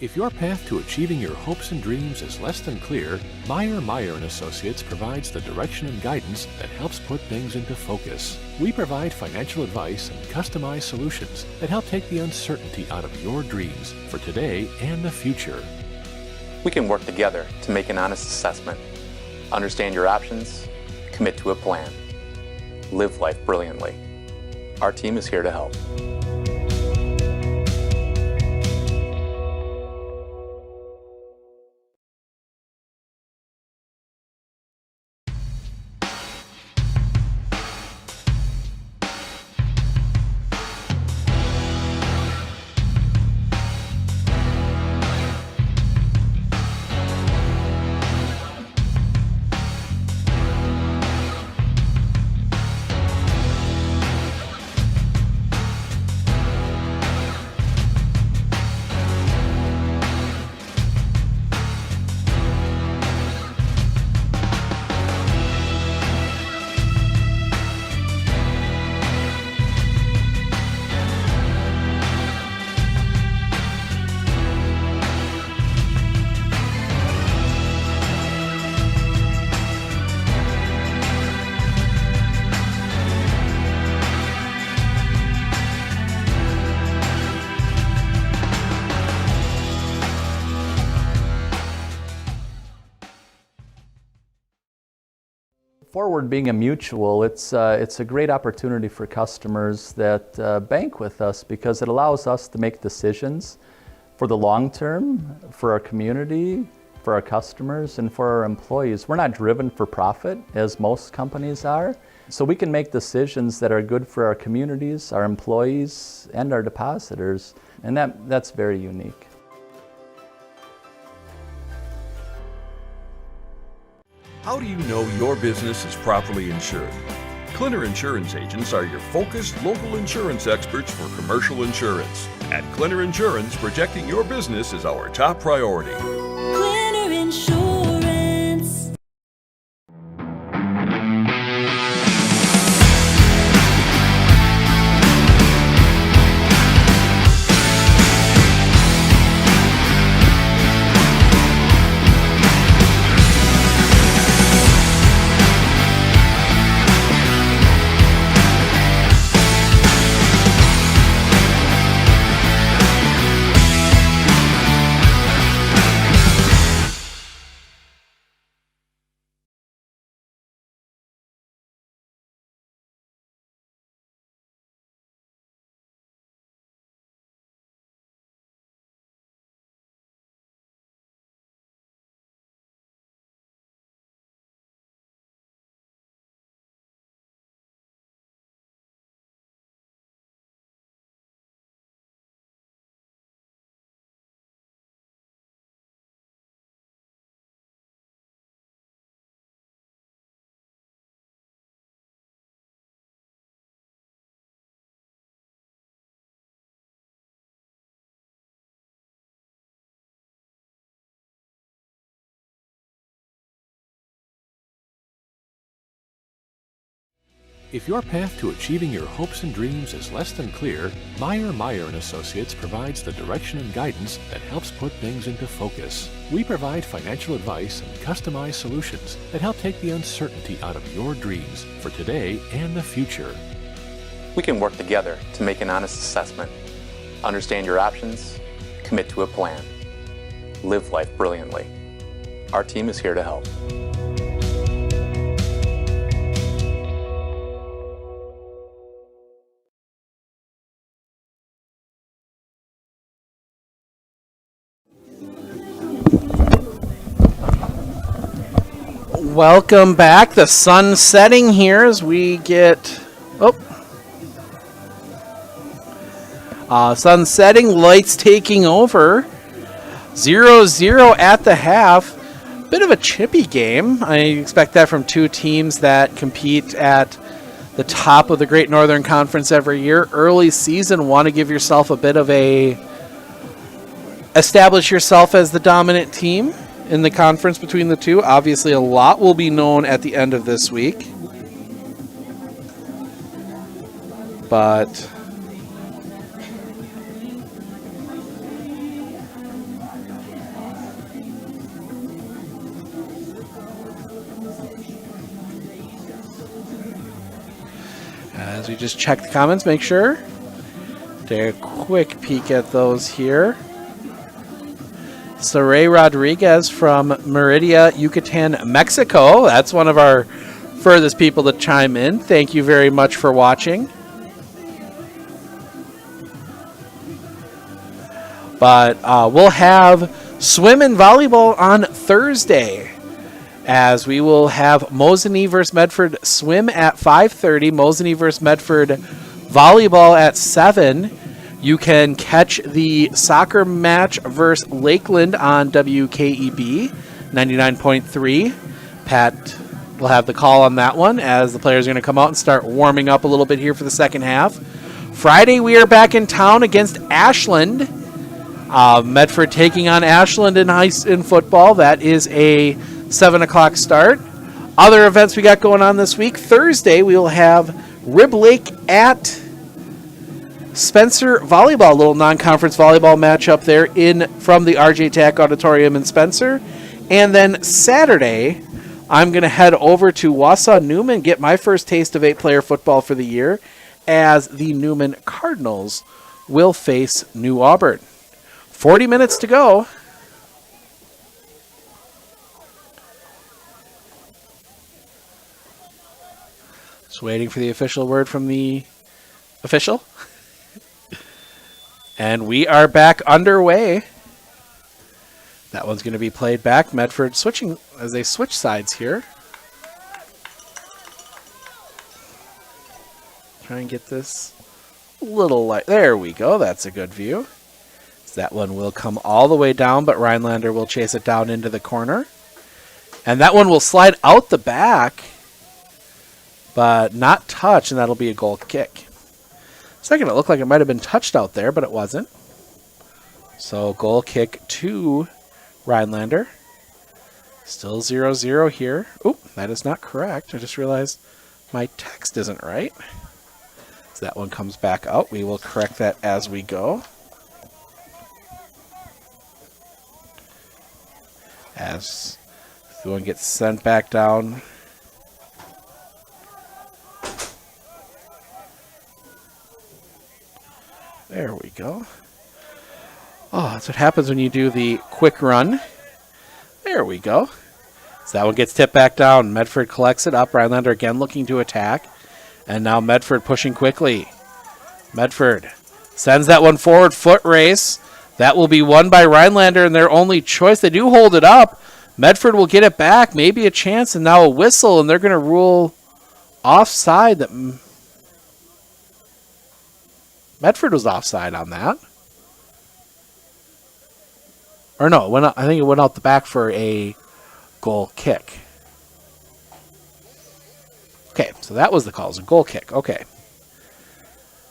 If your path to achieving your hopes and dreams is less than clear, Meyer & Associates provides the direction and guidance that helps put things into focus. We provide financial advice and customized solutions that help take the uncertainty out of your dreams for today and the future. We can work together to make an honest assessment, understand your options, commit to a plan, live life brilliantly. Our team is here to help. Forward being a mutual, it's a great opportunity for customers that bank with us because it allows us to make decisions for the long term, for our community, for our customers, and for our employees. We're not driven for profit as most companies are, so we can make decisions that are good for our communities, our employees, and our depositors, and that's very unique. How do you know your business is properly insured? Clinner Insurance agents are your focused local insurance experts for commercial insurance. At Clinner Insurance, protecting your business is our top priority. Clinner Insurance. If your path to achieving your hopes and dreams is less than clear, Meyer & Associates provides the direction and guidance that helps put things into focus. We provide financial advice and customized solutions that help take the uncertainty out of your dreams for today and the future. We can work together to make an honest assessment, understand your options, commit to a plan, live life brilliantly. Our team is here to help. Welcome back. The sun setting here as we get... sun setting, lights taking over. 0-0 at the half. Bit of a chippy game. I expect that from two teams that compete at the top of the Great Northern Conference every year. Early season, want to give yourself a bit of a... establish yourself as the dominant team in the conference between the two. Obviously, a lot will be known at the end of this week. But as we just check the comments, make sure. Take a quick peek at those here. Saray Rodriguez from Merida, Yucatan, Mexico. That's one of our furthest people to chime in. Thank you very much for watching. But we'll have swim and volleyball on Thursday, as we will have Mosinee versus Medford swim at 5:30, Mosinee versus Medford volleyball at 7. You can catch the soccer match versus Lakeland on WKEB 99.3. Pat will have the call on that one as the players are going to come out and start warming up a little bit here for the second half. Friday, we are back in town against Ashland. Medford taking on Ashland in football. That is a 7 o'clock start. Other events we got going on this week. Thursday, we will have Rib Lake at Spencer volleyball, a little non-conference volleyball matchup there from the RJ Tack Auditorium in Spencer. And then Saturday, I'm going to head over to Wausau Newman, get my first taste of 8-player football for the year, as the Newman Cardinals will face New Auburn. 40 minutes to go. waiting for the official word from the official. And we are back underway. That one's going to be played back. Medford switching as they switch sides here. Try and get this a little light. There we go. That's a good view. So that one will come all the way down, but Rhinelander will chase it down into the corner. And that one will slide out the back, but not touch, and that'll be a goal kick. Second, it looked like it might have been touched out there, but it wasn't. So goal kick to Rhinelander. Still 0-0 here. Oop, that is not correct. I just realized my text isn't right. So that one comes back out. We will correct that as we go. As the one gets sent back down. There we go. Oh, that's what happens when you do the quick run. There we go. So that one gets tipped back down. Medford collects it up. Rhinelander again looking to attack. And now Medford pushing quickly. Medford sends that one forward. Foot race. That will be won by Rhinelander, and their only choice. They do hold it up. Medford will get it back. Maybe a chance, and now a whistle, and they're going to rule offside. That Medford was offside on that. Or no, I think it went out the back for a goal kick. Okay, so that was the call. It was a goal kick. Okay.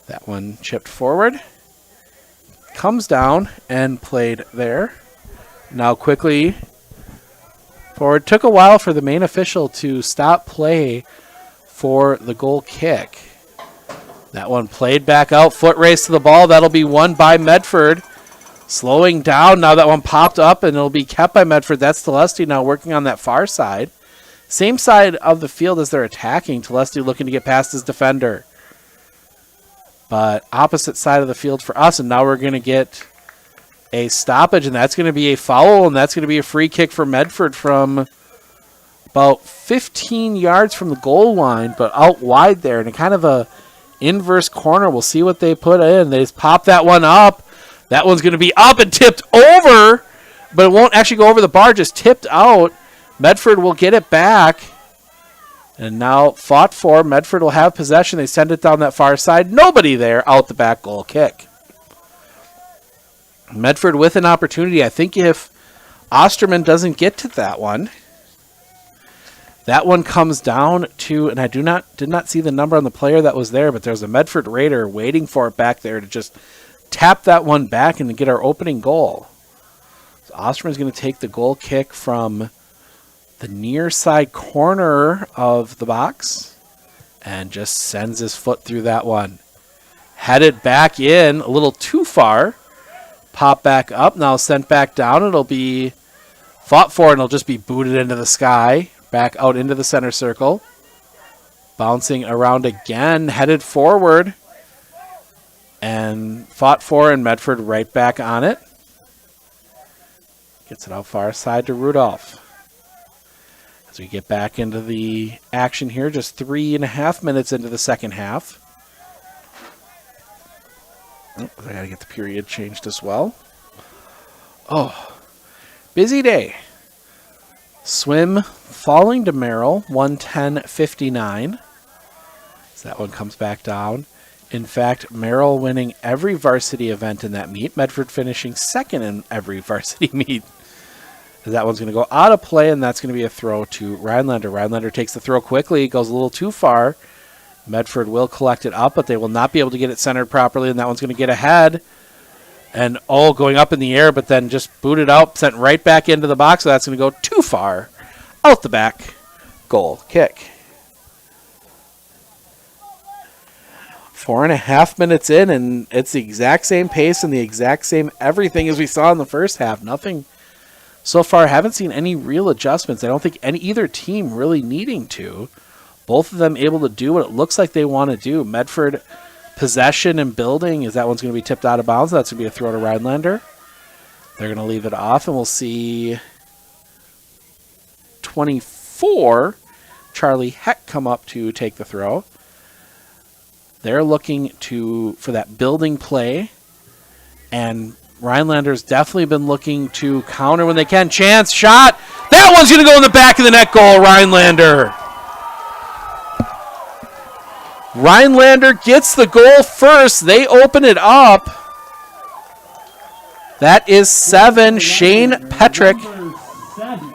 That one chipped forward. Comes down and played there. Now quickly forward. Took a while for the main official to stop play for the goal kick. That one played back out. Foot race to the ball. That'll be won by Medford. Slowing down. Now that one popped up and it'll be kept by Medford. That's Telesti now working on that far side. Same side of the field as they're attacking. Telesti looking to get past his defender. But opposite side of the field for us. And now we're going to get a stoppage. And that's going to be a foul. And that's going to be a free kick for Medford from about 15 yards from the goal line. But out wide there. And a kind of a inverse corner. We'll see what they put in. They just pop that one up. That one's going to be up and tipped over, but it won't actually go over the bar, just tipped out. Medford will get it back. And now fought for. Medford will have possession. They send it down that far side. Nobody there. Out the back, goal kick. Medford with an opportunity. I think if Osterman doesn't get to that one, that one comes down to, and I did not see the number on the player that was there, but there's a Medford Raider waiting for it back there to just tap that one back and get our opening goal. So Osterman's going to take the goal kick from the near side corner of the box and just sends his foot through that one. Headed back in a little too far. Pop back up. Now sent back down. It'll be fought for and it'll just be booted into the sky. Back out into the center circle. Bouncing around again. Headed forward. And fought for, and Medford right back on it. Gets it out far side to Rudolph. As we get back into the action here, just 3.5 minutes into the second half. Oh, I gotta get the period changed as well. Oh, busy day. Swim falling to Merrill, 110.59. So that one comes back down. In fact, Merrill winning every varsity event in that meet. Medford finishing second in every varsity meet. That one's going to go out of play, and that's going to be a throw to Rhinelander. Rhinelander takes the throw quickly. Goes a little too far. Medford will collect it up, but they will not be able to get it centered properly, and that one's going to get ahead. And, going up in the air, but then just booted out, sent right back into the box, so that's going to go too far. Out the back. Goal kick. 4.5 minutes in, and it's the exact same pace and the exact same everything as we saw in the first half. Nothing so far. Haven't seen any real adjustments. I don't think either team really needing to. Both of them able to do what it looks like they want to do. Medford possession and building, as that one's going to be tipped out of bounds. That's going to be a throw to Rhinelander. They're going to leave it off, and we'll see 24, Charlie Heck come up to take the throw. they're looking for that building play, and Rhinelander's definitely been looking to counter when they can. Chance shot. That one's going to go in the back of the net goal, Rhinelander. Rhinelander gets the goal first. They open it up. That is 7, Shane Petrick. Number 7,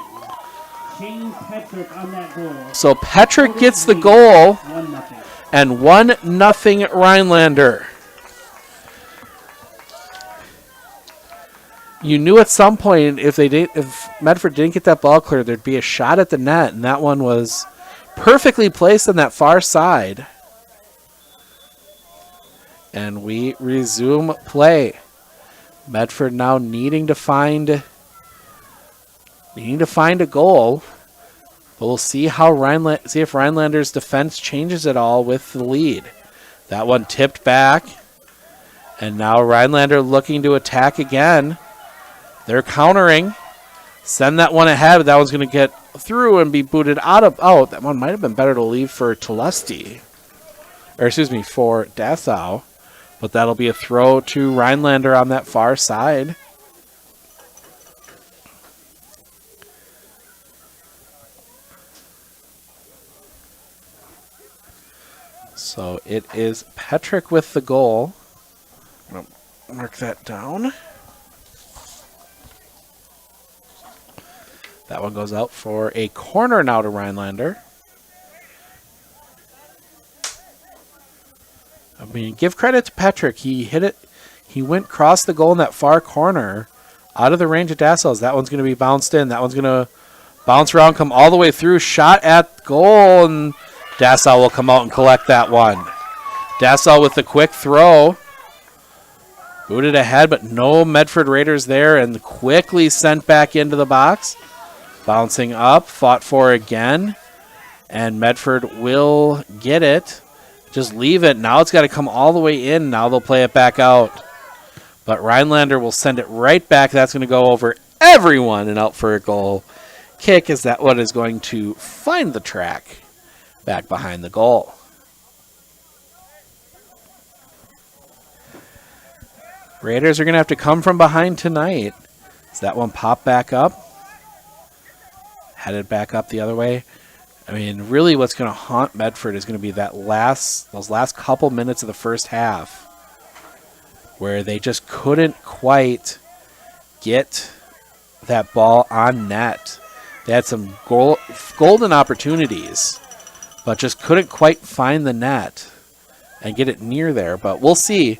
Shane Petrick on that goal. So Petrick gets the goal, 1-0. and 1-0 Rhinelander. You knew at some point if Medford didn't get that ball clear, there'd be a shot at the net, and that one was perfectly placed on that far side. And we resume play. Medford now needing to find a goal. But we'll see if Rhinelander's defense changes at all with the lead. That one tipped back, and now Rhinelander looking to attack again. They're countering. Send that one ahead, but that one's going to get through and be booted out. That one might have been better to leave for Telesti. For Dassau. But that'll be a throw to Rhinelander on that far side. So it is Petrick with the goal. I'm going to mark that down. That one goes out for a corner now to Rhinelander. I mean, give credit to Petrick. He hit it. He went across the goal in that far corner out of the range of Dassau's. That one's going to be bounced in. That one's going to bounce around, come all the way through, shot at goal, and Dassau will come out and collect that one. Dassau with the quick throw. Booted ahead, but no Medford Raiders there, and quickly sent back into the box. Bouncing up, fought for again, and Medford will get it. Just leave it. Now it's got to come all the way in. Now they'll play it back out. But Rhinelander will send it right back. That's going to go over everyone and out for a goal kick, as that one is going to find the track back behind the goal. Raiders are going to have to come from behind tonight. Does that one pop back up? Headed back up the other way. I mean, really what's going to haunt Medford is going to be those last couple minutes of the first half where they just couldn't quite get that ball on net. They had some golden opportunities, but just couldn't quite find the net and get it near there. But we'll see.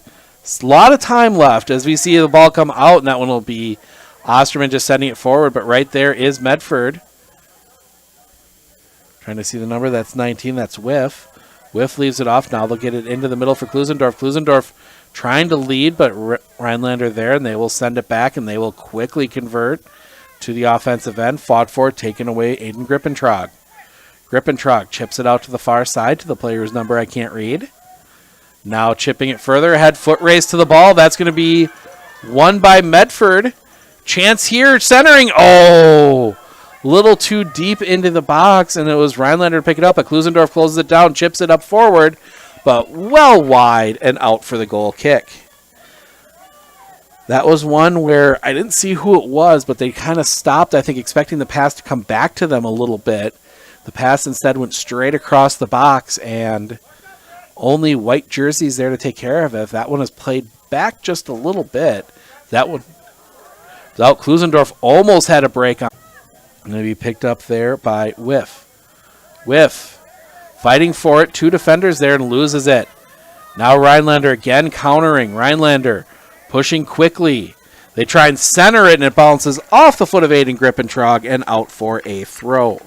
A lot of time left as we see the ball come out, and that one will be Osterman just sending it forward. But right there is Medford. Trying to see the number. That's 19. That's Whiff. Whiff leaves it off. Now they'll get it into the middle for Klusendorf. Klusendorf trying to lead, but Rhinelander there, and they will send it back, and they will quickly convert to the offensive end. Fought for, taken away, Aiden Grippentrog. Grippentrog chips it out to the far side to the player whose number I can't read. Now chipping it further ahead. Foot race to the ball. That's going to be won by Medford. Chance here. Centering. Oh! Little too deep into the box, and it was Rhinelander to pick it up, but Klusendorf closes it down, chips it up forward, but well wide and out for the goal kick. That was one where I didn't see who it was, but they kind of stopped, I think, expecting the pass to come back to them a little bit. The pass instead went straight across the box, and only white jerseys there to take care of it. If that one is played back just a little bit, that one without Klusendorf almost had a break on. Going to be picked up there by Whiff. Whiff fighting for it. 2 defenders there and loses it. Now Rhinelander again countering. Rhinelander pushing quickly. They try and center it, and it bounces off the foot of Aiden Grippentrog and out for a throw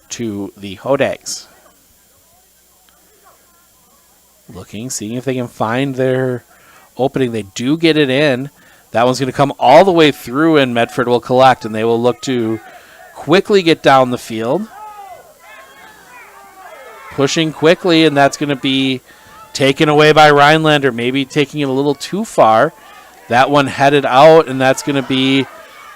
to the Hodags. Looking, seeing if they can find their opening. They do get it in. That one's going to come all the way through, and Medford will collect, and they will look to quickly get down the field. Pushing quickly, and that's going to be taken away by Rhinelander, maybe taking it a little too far. That one headed out, and that's going to be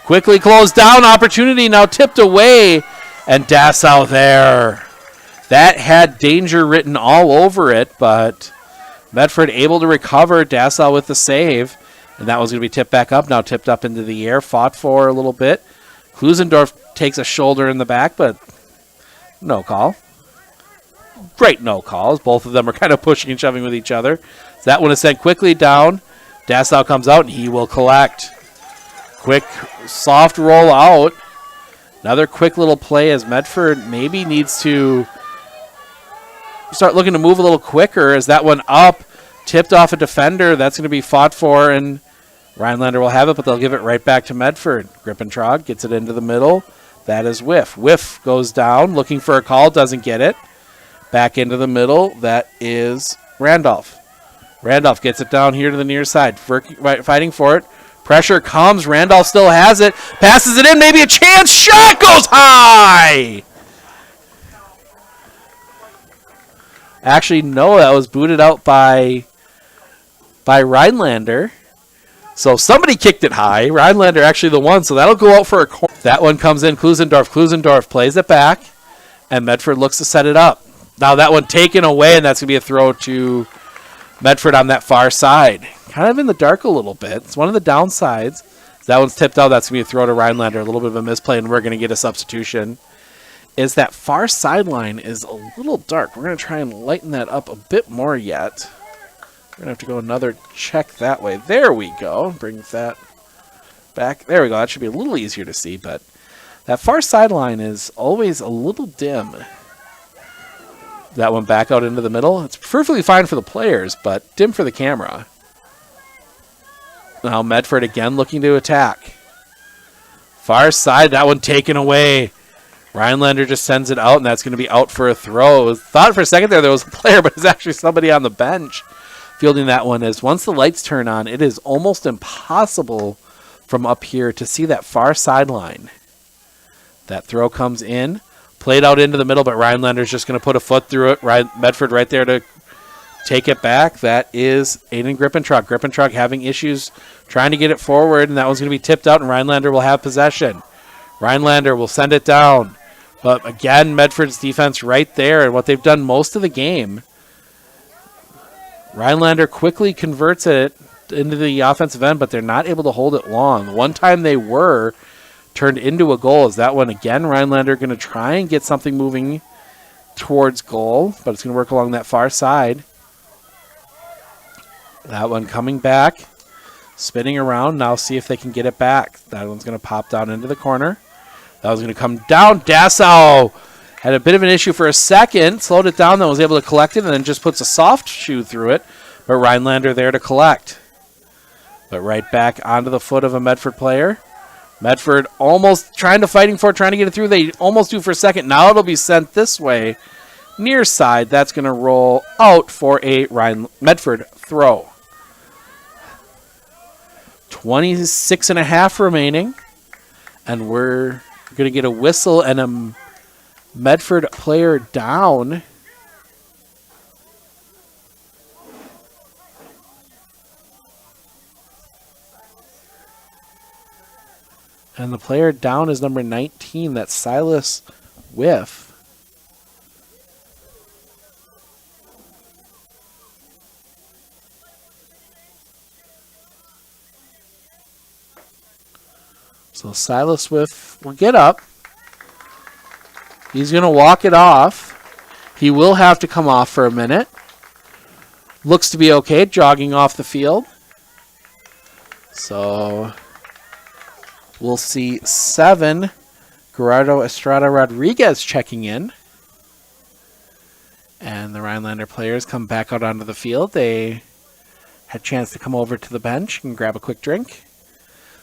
quickly closed down. Opportunity now tipped away, and Dassau there. That had danger written all over it, but Medford able to recover. Dassau with the save. And that was going to be tipped back up. Now tipped up into the air. Fought for a little bit. Klusendorf takes a shoulder in the back, but no call. Great no calls. Both of them are kind of pushing and shoving with each other. So that one is sent quickly down. Dassau comes out, and he will collect. Quick, soft roll out. Another quick little play as Medford maybe needs to start looking to move a little quicker as that one up, tipped off a defender. That's going to be fought for, and Rhinelander will have it, but they'll give it right back to Medford. Grippentrog gets it into the middle. That is Whiff. Whiff goes down, looking for a call, doesn't get it. Back into the middle. That is Randolph. Randolph gets it down here to the near side, fighting for it. Pressure comes. Randolph still has it. Passes it in. Maybe a chance. Shot goes high. Actually, no, that was booted out by Rhinelander. So somebody kicked it high. Rhinelander actually the one, so that'll go out for a corner. That one comes in. Klusendorf. Klusendorf plays it back, and Medford looks to set it up. Now that one taken away, and that's going to be a throw to Medford on that far side. Kind of in the dark a little bit. It's one of the downsides. That one's tipped out. That's going to be a throw to Rhinelander. A little bit of a misplay, and we're going to get a substitution. Is that far sideline is a little dark. We're going to try and lighten that up a bit more yet. We're going to have to go another check that way. There we go. Bring that back. There we go. That should be a little easier to see, but that far sideline is always a little dim. That one back out into the middle. It's perfectly fine for the players, but dim for the camera. Now Medford again looking to attack. Far side, that one taken away. Rhinelander just sends it out, and that's going to be out for a throw. Thought for a second there was a player, but it's actually somebody on the bench fielding that one. Is once the lights turn on, it is almost impossible from up here to see that far sideline. That throw comes in. Played out into the middle, but Rhinelander's just going to put a foot through it. Medford right there to take it back. That is Aiden Grippentrog. Grippentrog having issues trying to get it forward, and that one's going to be tipped out, and Rhinelander will have possession. Rhinelander will send it down. But again, Medford's defense right there, and what they've done most of the game. Rhinelander quickly converts it into the offensive end, but they're not able to hold it long. One time they were turned into a goal. Is that one again? Rhinelander going to try and get something moving towards goal, but it's going to work along that far side. That one coming back, spinning around. Now see if they can get it back. That one's going to pop down into the corner. That was going to come down. Dassau had a bit of an issue for a second, slowed it down, then was able to collect it, and then just puts a soft shoe through it. But Rhinelander there to collect. But right back onto the foot of a Medford player. Medford almost trying to get it through. They almost do for a second. Now it'll be sent this way, near side. That's going to roll out for a Medford throw. 26.5 remaining. And we're going to get a whistle and a Medford player down. And the player down is number 19. That's Silas Whiff. So Silas Whiff will get up. He's going to walk it off. He will have to come off for a minute. Looks to be okay, jogging off the field. So we'll see 7. Gerardo Estrada Rodriguez checking in. And the Rhinelander players come back out onto the field. They had a chance to come over to the bench and grab a quick drink.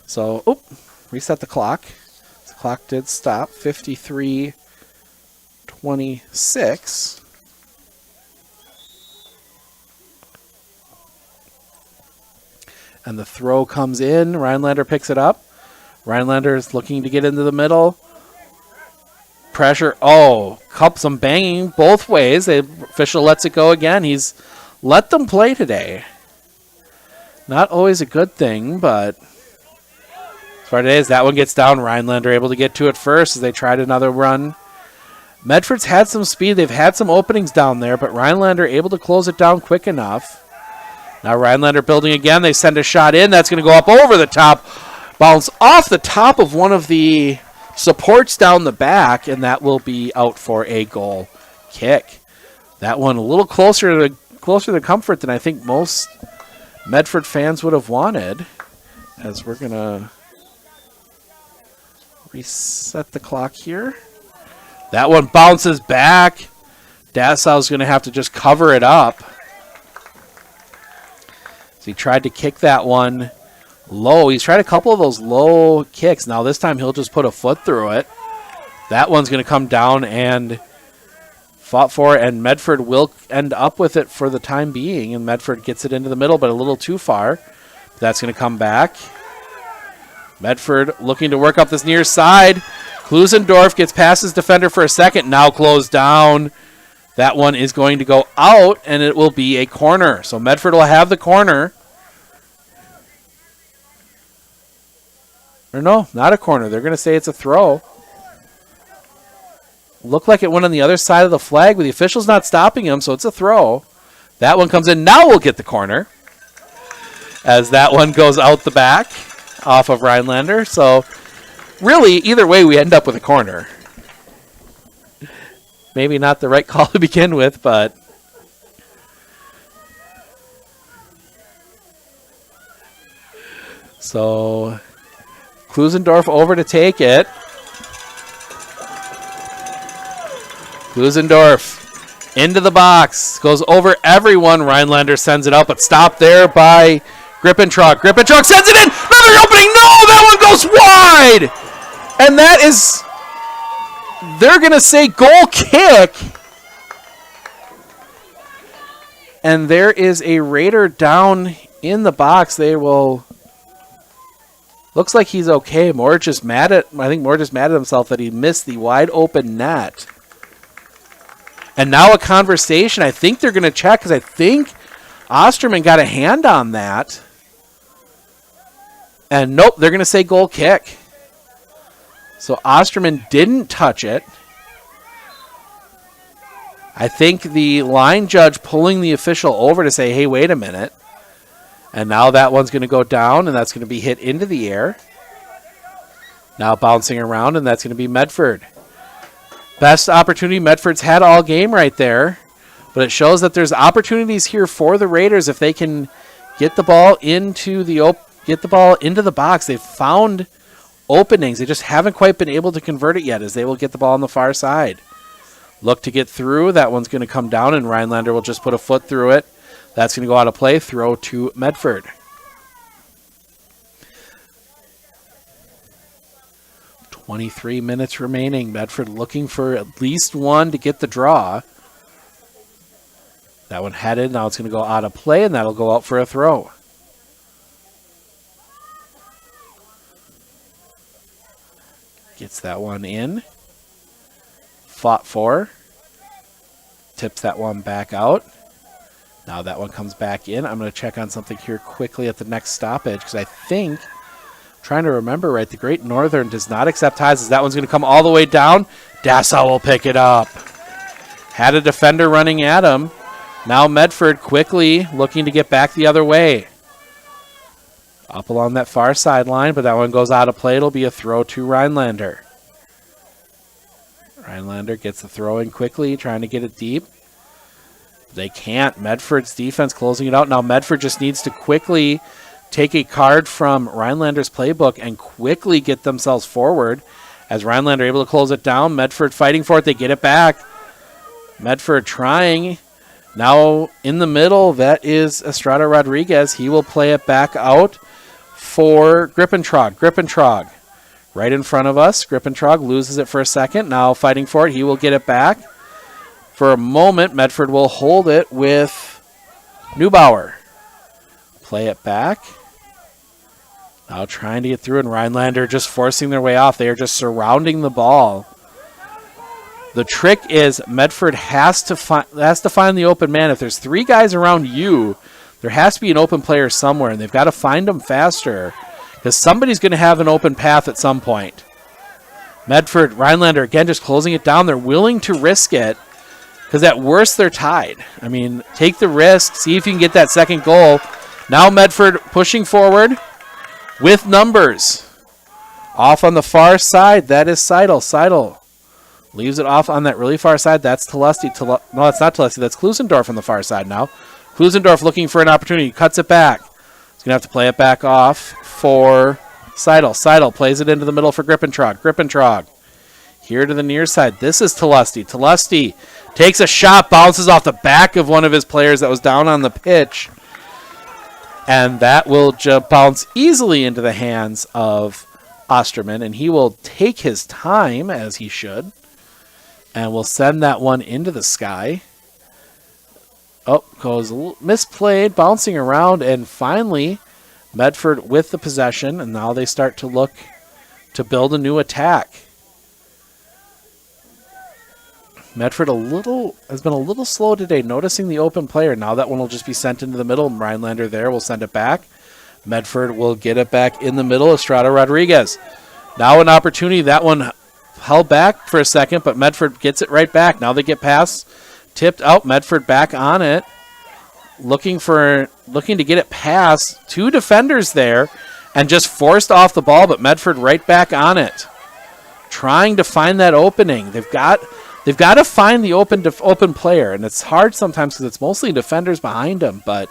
So, reset the clock. The clock did stop. 53:26. And the throw comes in. Rhinelander picks it up. Rhinelander is looking to get into the middle. Pressure. Some banging both ways. The official lets it go again. He's let them play today. Not always a good thing, but as far as that one gets down, Rhinelander able to get to it first as they tried another run. Medford's had some speed. They've had some openings down there, but Rhinelander able to close it down quick enough. Now Rhinelander building again. They send a shot in. That's going to go up over the top. Bounce off the top of one of the supports down the back, and that will be out for a goal kick. That one a little closer to comfort than I think most Medford fans would have wanted, as we're going to reset the clock here. That one bounces back. Dassau's going to have to just cover it up. So he tried to kick that one low. He's tried a couple of those low kicks. Now this time he'll just put a foot through it. That one's going to come down and fought for, and Medford will end up with it for the time being. And Medford gets it into the middle, but a little too far. That's going to come back. Medford looking to work up this near side. Klusendorf gets past his defender for a second. Now closed down. That one is going to go out, and it will be a corner. So Medford will have the corner. Or no, not a corner. They're going to say it's a throw. Looked like it went on the other side of the flag, but the official's not stopping him, so it's a throw. That one comes in. Now we'll get the corner, as that one goes out the back off of Rhinelander. So really, either way, we end up with a corner. Maybe not the right call to begin with, but so Klusendorf over to take it. Klusendorf into the box, goes over everyone. Rhinelander sends it up, but stopped there by Grippentrog. Grippentrog sends it in. Another opening. No, that one goes wide. And that is, they're going to say goal kick. And there is a Raider down in the box. They will, looks like he's okay. I think Moore just mad at himself that he missed the wide open net. And now a conversation. I think they're going to check, because I think Osterman got a hand on that. And nope, they're going to say goal kick. So Osterman didn't touch it. I think the line judge pulling the official over to say, hey, wait a minute. And now that one's going to go down, and that's going to be hit into the air. Now bouncing around, and that's going to be Medford. Best opportunity Medford's had all game right there. But it shows that there's opportunities here for the Raiders if they can get the ball into the box. They've found openings. They just haven't quite been able to convert it yet, as they will get the ball on the far side. Look to get through. That one's going to come down, and Rhinelander will just put a foot through it. That's going to go out of play. Throw to Medford. .23 minutes remaining. Medford looking for at least one to get the draw. That one headed. Now it's going to go out of play, and that'll go out for a throw. Gets that one in. Fought for. Tips that one back out. Now that one comes back in. I'm going to check on something here quickly at the next stoppage, because I think, trying to remember right, the Great Northern does not accept ties, as that one's going to come all the way down. Dassau will pick it up. Had a defender running at him. Now Medford quickly looking to get back the other way. Up along that far sideline, but that one goes out of play. It'll be a throw to Rhinelander. Rhinelander gets the throw in quickly, trying to get it deep. They can't. Medford's defense closing it out. Now Medford just needs to quickly take a card from Rhinelander's playbook and quickly get themselves forward. As Rhinelander able to close it down, Medford fighting for it. They get it back. Medford trying. Now in the middle, that is Estrada Rodriguez. He will play it back out for Grippentrog. Grippentrog right in front of us. Grippentrog loses it for a second. Now fighting for it. He will get it back. For a moment, Medford will hold it with Neubauer. Play it back. Now trying to get through, and Rhinelander just forcing their way off. They are just surrounding the ball. The trick is Medford has to find the open man. If there's three guys around you, there has to be an open player somewhere, and they've got to find them faster, because somebody's going to have an open path at some point. Medford, Rhinelander, again, just closing it down. They're willing to risk it because at worst they're tied. I mean, take the risk, see if you can get that second goal. Now Medford pushing forward with numbers. Off on the far side, that is Seidel. Seidel leaves it off on that really far side. That's Telesti. No, it's not Telesti. That's Klusendorf on the far side now. Klusendorf looking for an opportunity. Cuts it back. He's going to have to play it back off for Seidel. Seidel plays it into the middle for Grippentrog. Grippentrog here to the near side. This is Telesti. Telesti takes a shot, bounces off the back of one of his players that was down on the pitch. And that will bounce easily into the hands of Osterman, and he will take his time, as he should, and will send that one into the sky. Oh, goes misplayed, bouncing around, and finally Medford with the possession, and now they start to look to build a new attack. Medford has been a little slow today, noticing the open player. Now that one will just be sent into the middle. Rhinelander there will send it back. Medford will get it back in the middle. Estrada Rodriguez. Now an opportunity. That one held back for a second, but Medford gets it right back. Now they get past. Tipped out. Medford back on it. Looking to get it past. Two defenders there and just forced off the ball, but Medford right back on it. Trying to find that opening. They've got to find the open player, and it's hard sometimes because it's mostly defenders behind them, but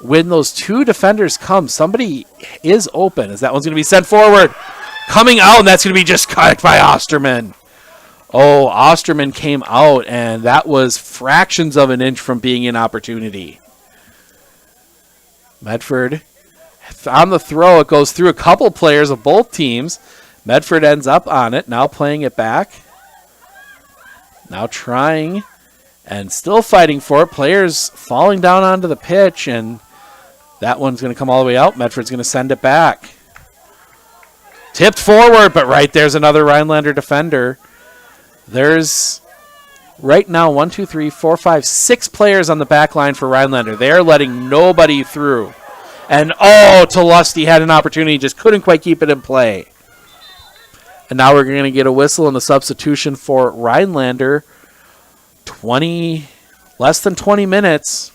when those two defenders come, somebody is open as that one's going to be sent forward. Coming out, and that's going to be just cut by Osterman. Oh, Osterman came out, and that was fractions of an inch from being an opportunity. Medford, on the throw, it goes through a couple players of both teams. Medford ends up on it, now playing it back. Now trying and still fighting for it. Players falling down onto the pitch, and that one's going to come all the way out. Medford's going to send it back. Tipped forward, but right there's another Rhinelander defender. There's right now 1, 2, 3, 4, 5, 6 players on the back line for Rhinelander. They're letting nobody through. And Telesti had an opportunity, just couldn't quite keep it in play. And now we're going to get a whistle and a substitution for Rhinelander. Less than 20 minutes.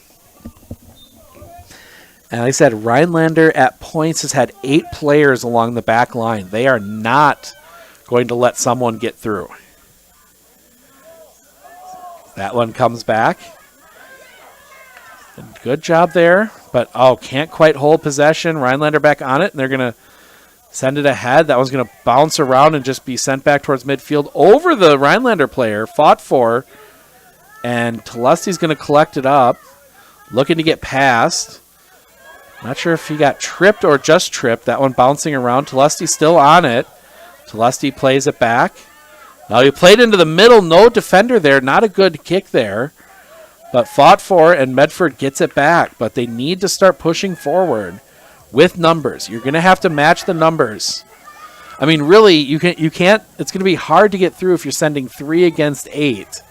And like I said, Rhinelander at points has had 8 players along the back line. They are not going to let someone get through. That one comes back. And good job there. But, can't quite hold possession. Rhinelander back on it, and they're going to send it ahead. That one's going to bounce around and just be sent back towards midfield over the Rhinelander player. Fought for. And Telesti's going to collect it up. Looking to get past. Not sure if he got tripped or just tripped. That one bouncing around. Telesti still on it. Telesti plays it back. Now he played into the middle. No defender there. Not a good kick there. But fought for, and Medford gets it back. But they need to start pushing forward with numbers. You're going to have to match the numbers. I mean, really, you can't. It's going to be hard to get through if you're sending 3 against 8.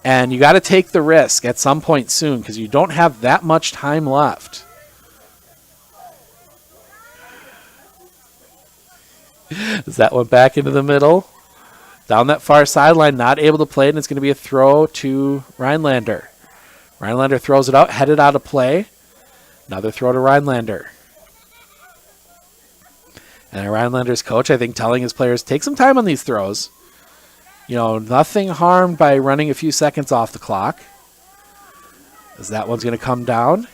And you got to take the risk at some point soon because you don't have that much time left. Is that one back into the middle? Down that far sideline, not able to play, and it's going to be a throw to Rhinelander. Rhinelander throws it out, headed out of play. Another throw to Rhinelander. And Rhinelander's coach, I think, telling his players, take some time on these throws. Nothing harmed by running a few seconds off the clock. As that one's going to come down.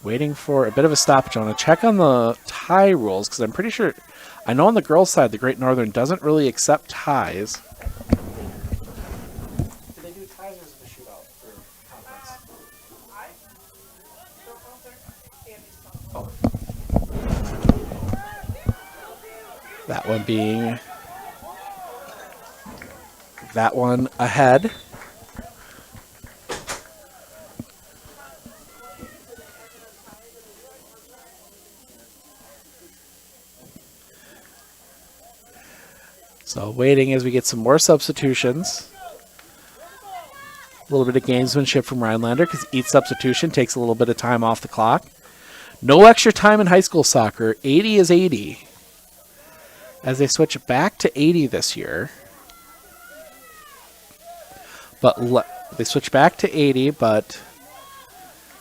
Waiting for a bit of a stoppage. I want to check on the tie rules because I'm pretty sure... I know on the girls' side, the Great Northern doesn't really accept ties. Do they do ties or is it a shootout for conference? That one being... That one ahead. So waiting as we get some more substitutions. A little bit of gamesmanship from Rhinelander because each substitution takes a little bit of time off the clock. No extra time in high school soccer. 80 is 80. as they switch back to 80 this year. But they switch back to 80, but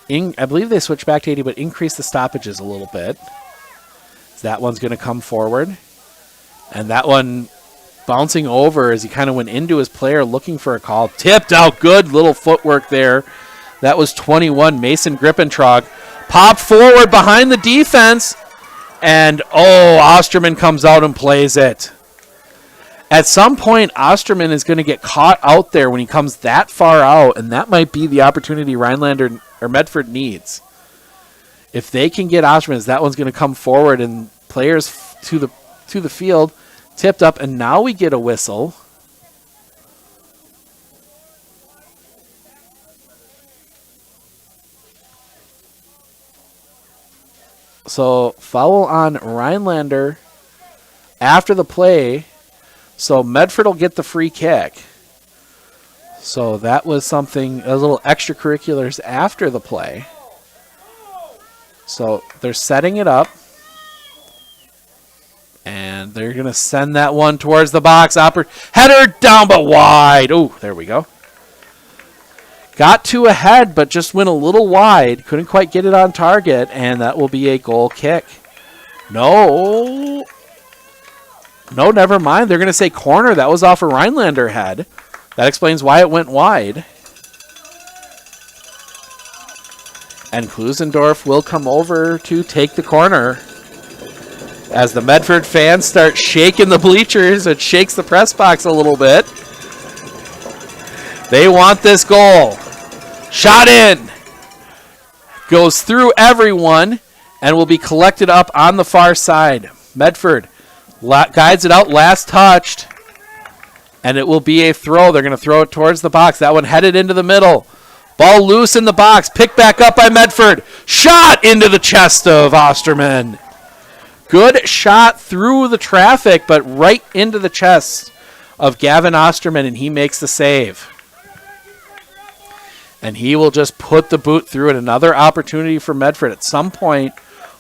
I believe they switch back to 80, but increase the stoppages a little bit. So that one's going to come forward. And that one bouncing over as he kind of went into his player looking for a call. Tipped out. Good little footwork there. That was 21, Mason Grippentrog. Popped forward behind the defense. And, Osterman comes out and plays it. At some point, Osterman is going to get caught out there when he comes that far out, and that might be the opportunity Rhinelander or Medford needs. If they can get Osterman, that one's going to come forward and players to the field, tipped up, and now we get a whistle. So foul on Rhinelander after the play. So Medford will get the free kick. So that was something, a little extracurriculars after the play. So they're setting it up. And they're going to send that one towards the box. Header down but wide. Oh, there we go. Got to ahead, but just went a little wide. Couldn't quite get it on target, and that will be a goal kick. No, never mind. They're going to say corner. That was off a Rhinelander head. That explains why it went wide. And Klusendorf will come over to take the corner. As the Medford fans start shaking the bleachers, it shakes the press box a little bit. They want this goal. Shot in. Goes through everyone and will be collected up on the far side. Medford guides it out, last touched. And it will be a throw. They're going to throw it towards the box. That one headed into the middle. Ball loose in the box. Picked back up by Medford. Shot into the chest of Osterman. Good shot through the traffic, but right into the chest of Gavin Osterman, and he makes the save. And he will just put the boot through it. Another opportunity for Medford. At some point,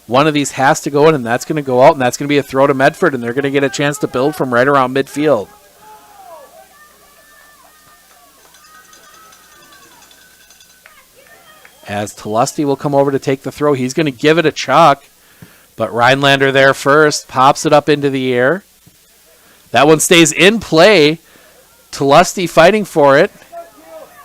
one of these has to go in, and that's going to go out, and that's going to be a throw to Medford, and they're going to get a chance to build from right around midfield. As Talusty will come over to take the throw. He's going to give it a chuck, but Rhinelander there first. Pops it up into the air. That one stays in play. Talusty fighting for it.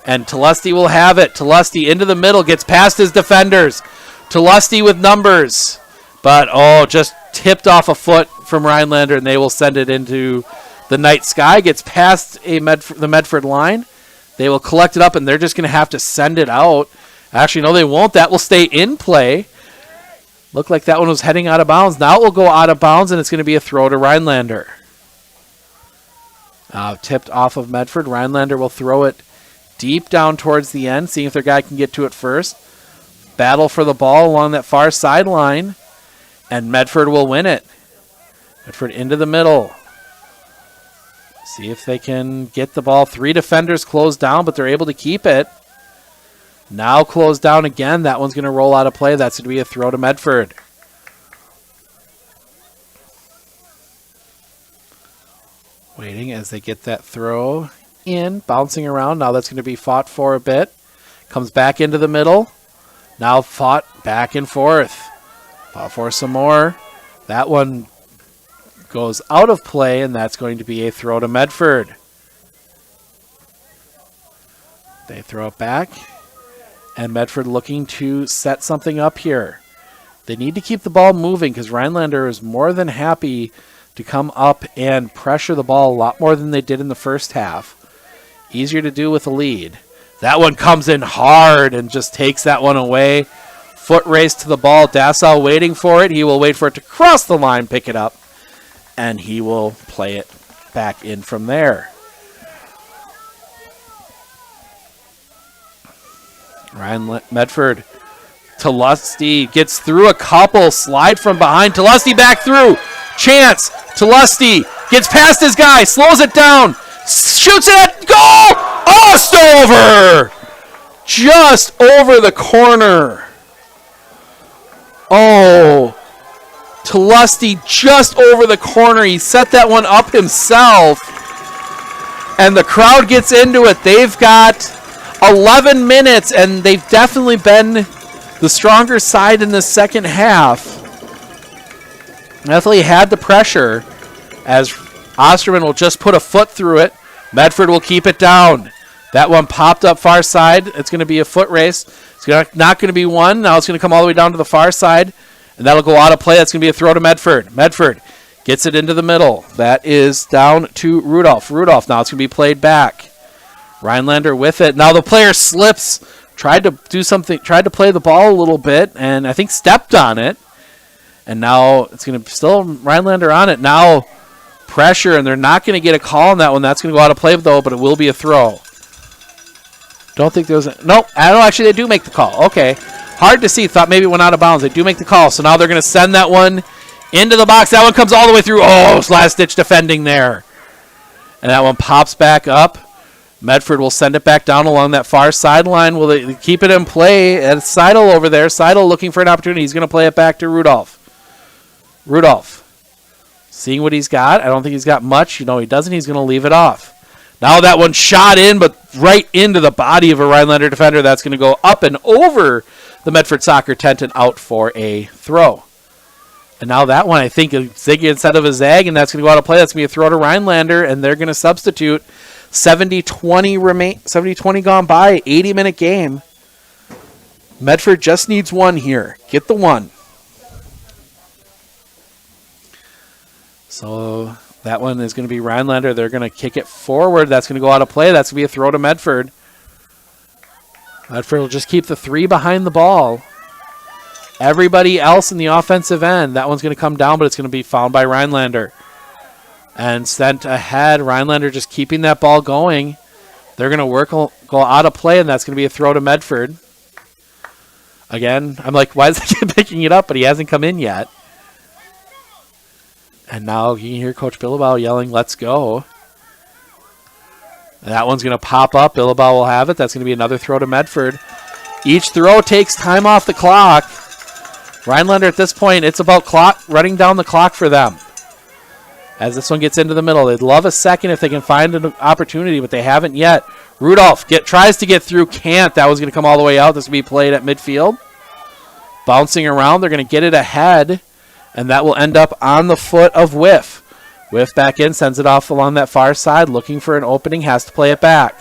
And Talusty will have it. Talusty into the middle. Gets past his defenders. Talusty with numbers. But, just tipped off a foot from Rhinelander, and they will send it into the night sky. Gets past the Medford line. They will collect it up, and they're just going to have to send it out. Actually, no, they won't. That will stay in play. Looked like that one was heading out of bounds. Now it will go out of bounds, and it's going to be a throw to Rhinelander. Tipped off of Medford. Rhinelander will throw it deep down towards the end, seeing if their guy can get to it first. Battle for the ball along that far sideline, and Medford will win it. Medford into the middle. See if they can get the ball. 3 defenders closed down, but they're able to keep it. Now closed down again. That one's going to roll out of play. That's going to be a throw to Medford. Waiting as they get that throw in. Bouncing around. Now that's going to be fought for a bit. Comes back into the middle. Now fought back and forth. Fought for some more. That one goes out of play, and that's going to be a throw to Medford. They throw it back. And Medford looking to set something up here. They need to keep the ball moving because Rhinelander is more than happy to come up and pressure the ball a lot more than they did in the first half. Easier to do with a lead. That one comes in hard and just takes that one away. Foot race to the ball. Dassau waiting for it. He will wait for it to cross the line, pick it up, and he will play it back in from there. Medford. Talusty gets through a couple. Slide from behind. Talusty back through. Chance. Talusty gets past his guy. Slows it down. Shoots it at goal. Ostover. Just over the corner. Lusty just over the corner. He set that one up himself. And the crowd gets into it. They've got 11 minutes, and they've definitely been the stronger side in the second half. Definitely had the pressure, as Osterman will just put a foot through it. Medford will keep it down. That one popped up far side. It's going to be a foot race. It's not going to be one. Now it's going to come all the way down to the far side, and that'll go out of play. That's going to be a throw to Medford. Medford gets it into the middle. That is down to Rudolph. Rudolph, now it's going to be played back. Rhinelander with it. Now the player slips. Tried to do something. Tried to play the ball a little bit, and I think stepped on it. And now it's going to still Rhinelander on it. Now pressure, and they're not going to get a call on that one. That's going to go out of play, though, but it will be a throw. Don't think there was a... Nope. I don't actually. They do make the call. Okay. Hard to see. Thought maybe it went out of bounds. They do make the call. So now they're going to send that one into the box. That one comes all the way through. Oh, last-ditch defending there. And that one pops back up. Medford will send it back down along that far sideline. Will they keep it in play? And Seidel over there. Seidel looking for an opportunity. He's going to play it back to Rudolph. Rudolph. Seeing what he's got. I don't think he's got much. You know, he doesn't. He's going to leave it off. Now that one shot in, but right into the body of a Rhinelander defender. That's going to go up and over the Medford soccer tent and out for a throw. And now that one, I think, a ziggy instead of a zag, and that's going to go out of play. That's going to be a throw to Rhinelander, and they're going to substitute. 70-20 gone by, 80-minute game. Medford just needs one here. Get the one. So that one is going to be Rhinelander. They're going to kick it forward. That's going to go out of play. That's going to be a throw to Medford. Medford will just keep the three behind the ball. Everybody else in the offensive end, that one's going to come down, but it's going to be found by Rhinelander. And sent ahead. Rhinelander just keeping that ball going. They're going to go out of play, and that's going to be a throw to Medford. Again, I'm like, why is he picking it up? But he hasn't come in yet. And now you can hear Coach Billabau yelling, let's go. And that one's going to pop up. Billabau will have it. That's going to be another throw to Medford. Each throw takes time off the clock. Rhinelander at this point, it's about running down the clock for them. As this one gets into the middle. They'd love a second if they can find an opportunity, but they haven't yet. Rudolph tries to get through. Can't. That was going to come all the way out. This will be played at midfield. Bouncing around. They're going to get it ahead. And that will end up on the foot of Whiff. Whiff back in. Sends it off along that far side. Looking for an opening. Has to play it back.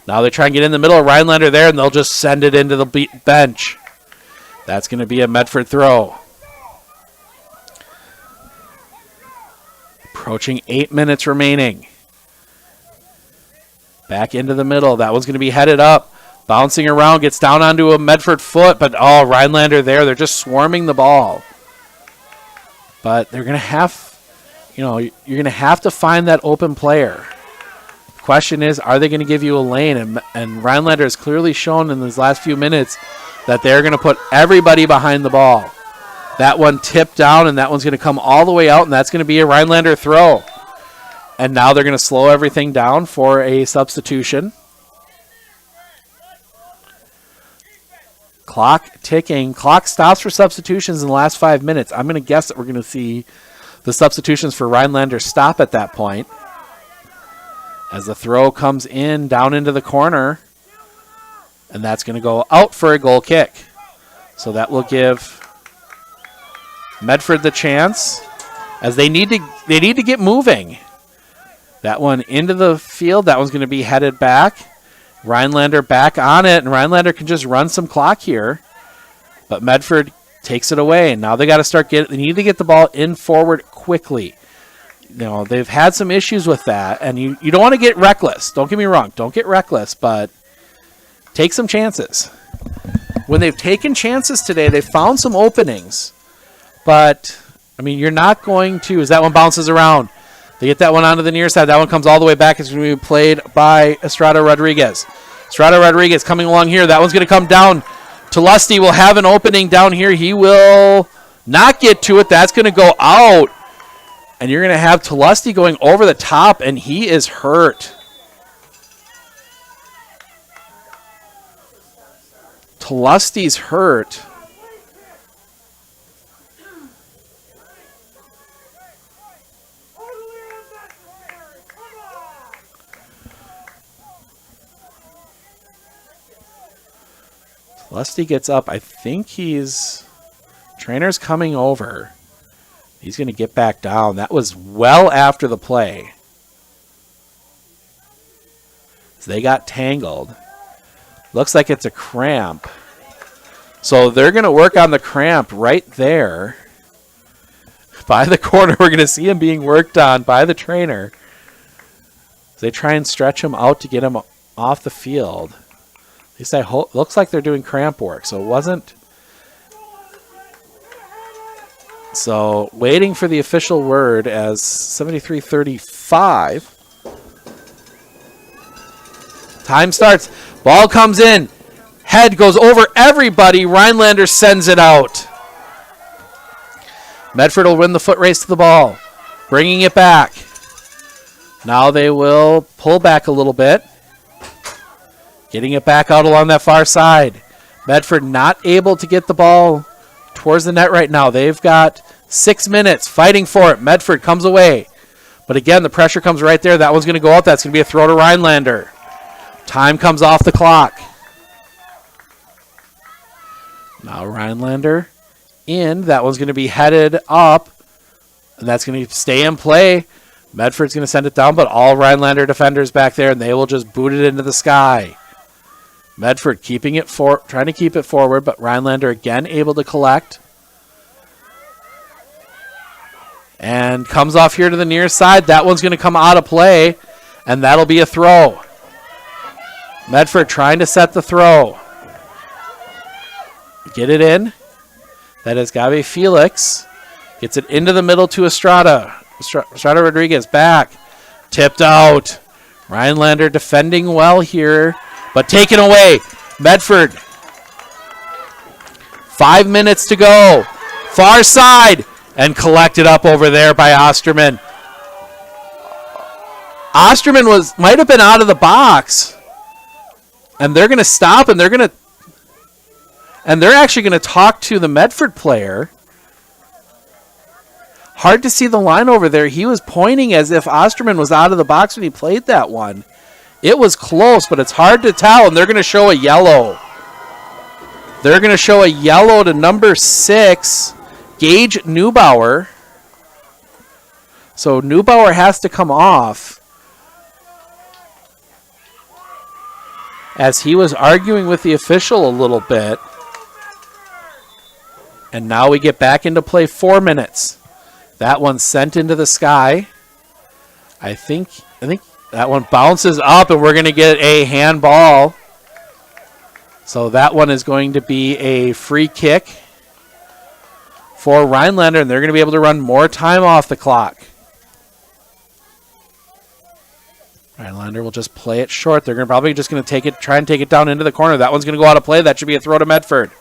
Now they try and get in the middle. Rhinelander there, and they'll just send it into the bench. That's going to be a Medford throw. Approaching 8 minutes remaining. Back into the middle. That one's going to be headed up. Bouncing around. Gets down onto a Medford foot. But, Rhinelander there. They're just swarming the ball. But they're going to have, you're going to have to find that open player. The question is, are they going to give you a lane? And Rhinelander has clearly shown in these last few minutes that they're going to put everybody behind the ball. That one tipped down, and that one's going to come all the way out, and that's going to be a Rhinelander throw. And now they're going to slow everything down for a substitution. Clock ticking. Clock stops for substitutions in the last 5 minutes. I'm going to guess that we're going to see the substitutions for Rhinelander stop at that point. As the throw comes in, down into the corner. And that's going to go out for a goal kick. So that will give Medford the chance, as they need to get moving. That one into the field. That one's going to be headed back. Rhinelander back on it, and Rhinelander can just run some clock here. But Medford takes it away, and now they got to start they need to get the ball in forward quickly. They've had some issues with that, and you don't want to get reckless. Don't get me wrong. Don't get reckless, but take some chances. When they've taken chances today, they've found some openings. But, you're not going to, as that one bounces around. They get that one onto the near side. That one comes all the way back. It's going to be played by Estrada Rodriguez. Estrada Rodriguez coming along here. That one's going to come down to Lusty. Will have an opening down here. He will not get to it. That's going to go out. And you're going to have Lusty going over the top, and he is hurt. Lusty's hurt. Lusty gets up. I think trainer's coming over. He's going to get back down. That was well after the play. So they got tangled. Looks like it's a cramp. So they're going to work on the cramp right there. By the corner, we're going to see him being worked on by the trainer. They try and stretch him out to get him off the field. At least looks like they're doing cramp work, so it wasn't. So waiting for the official word as 73:35. Time starts. Ball comes in. Head goes over everybody. Rhinelander sends it out. Medford will win the foot race to the ball. Bringing it back. Now they will pull back a little bit. Getting it back out along that far side. Medford not able to get the ball towards the net right now. They've got 6 minutes fighting for it. Medford comes away. But again, the pressure comes right there. That one's going to go out. That's going to be a throw to Rhinelander. Time comes off the clock. Now Rhinelander in. That one's going to be headed up. And that's going to stay in play. Medford's going to send it down, but all Rhinelander defenders back there, and they will just boot it into the sky. Medford trying to keep it forward, but Rhinelander again able to collect. And comes off here to the near side. That one's going to come out of play, and that'll be a throw. Medford trying to set the throw. Get it in. That is Gabe Felix. Gets it into the middle to Estrada. Estrada Rodriguez back. Tipped out. Rhinelander defending well here, but taken away. Medford. 5 minutes to go. Far side. And collected up over there by Osterman. Osterman might have been out of the box. And they're going to stop, and they're actually going to talk to the Medford player. Hard to see the line over there. He was pointing as if Osterman was out of the box when he played that one. It was close, but it's hard to tell, and they're going to show a yellow. They're going to show a yellow to number 6, Gage Neubauer. So Neubauer has to come off, as he was arguing with the official a little bit. And now we get back into play. 4 minutes. That one sent into the sky. I think that one bounces up, and we're going to get a handball. So that one is going to be a free kick for Rhinelander, and they're going to be able to run more time off the clock. Rhinelander will just play it short. They're probably just going to try and take it down into the corner. That one's going to go out of play. That should be a throw to Medford.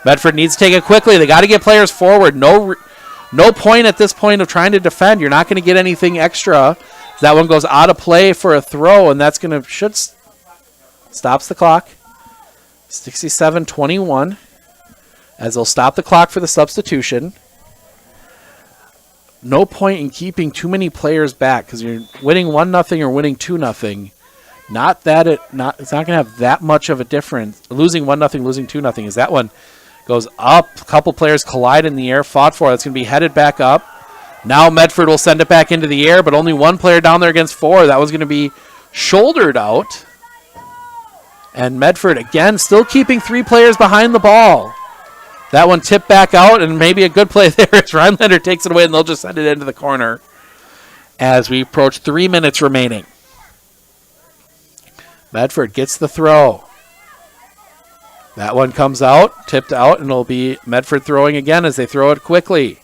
Medford needs to take it quickly. They got to get players forward. No point at this point of trying to defend. You're not going to get anything extra. That one goes out of play for a throw, and that's going to stops the clock. 67-21, as they'll stop the clock for the substitution. No point in keeping too many players back, because you're winning 1-0 or winning 2-0. It's not going to have that much of a difference. Losing 1-0, losing 2-0 is that one goes up. A couple players collide in the air, fought for it. It's going to be headed back up. Now Medford will send it back into the air, but only one player down there against 4. That was going to be shouldered out. And Medford, again, still keeping 3 players behind the ball. That one tipped back out, and maybe a good play there as Rhinelander takes it away, and they'll just send it into the corner as we approach 3 minutes remaining. Medford gets the throw. That one comes out, tipped out, and it'll be Medford throwing again as they throw it quickly.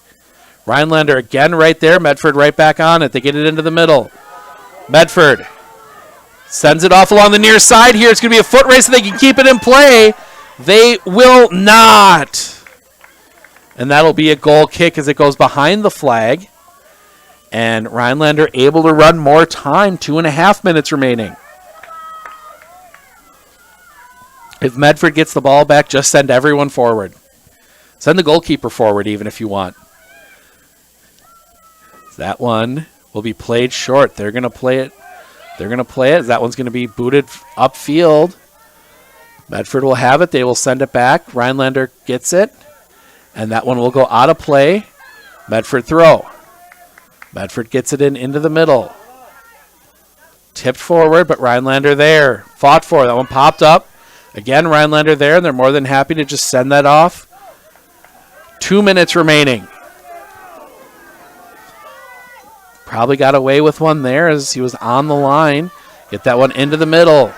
Rhinelander again right there. Medford right back on it. They get it into the middle. Medford sends it off along the near side here. It's going to be a foot race so they can keep it in play. They will not. And that'll be a goal kick as it goes behind the flag. And Rhinelander able to run more time. 2.5 minutes remaining. If Medford gets the ball back, just send everyone forward. Send the goalkeeper forward even if you want. That one will be played short. They're going to play it. That one's going to be booted upfield. Medford will have it. They will send it back. Rhinelander gets it. And that one will go out of play. Medford throw. Medford gets it into the middle. Tipped forward, but Rhinelander there. Fought for. That one popped up. Again, Rhinelander there, and they're more than happy to just send that off. 2 minutes remaining. Probably got away with one there as he was on the line. Get that one into the middle.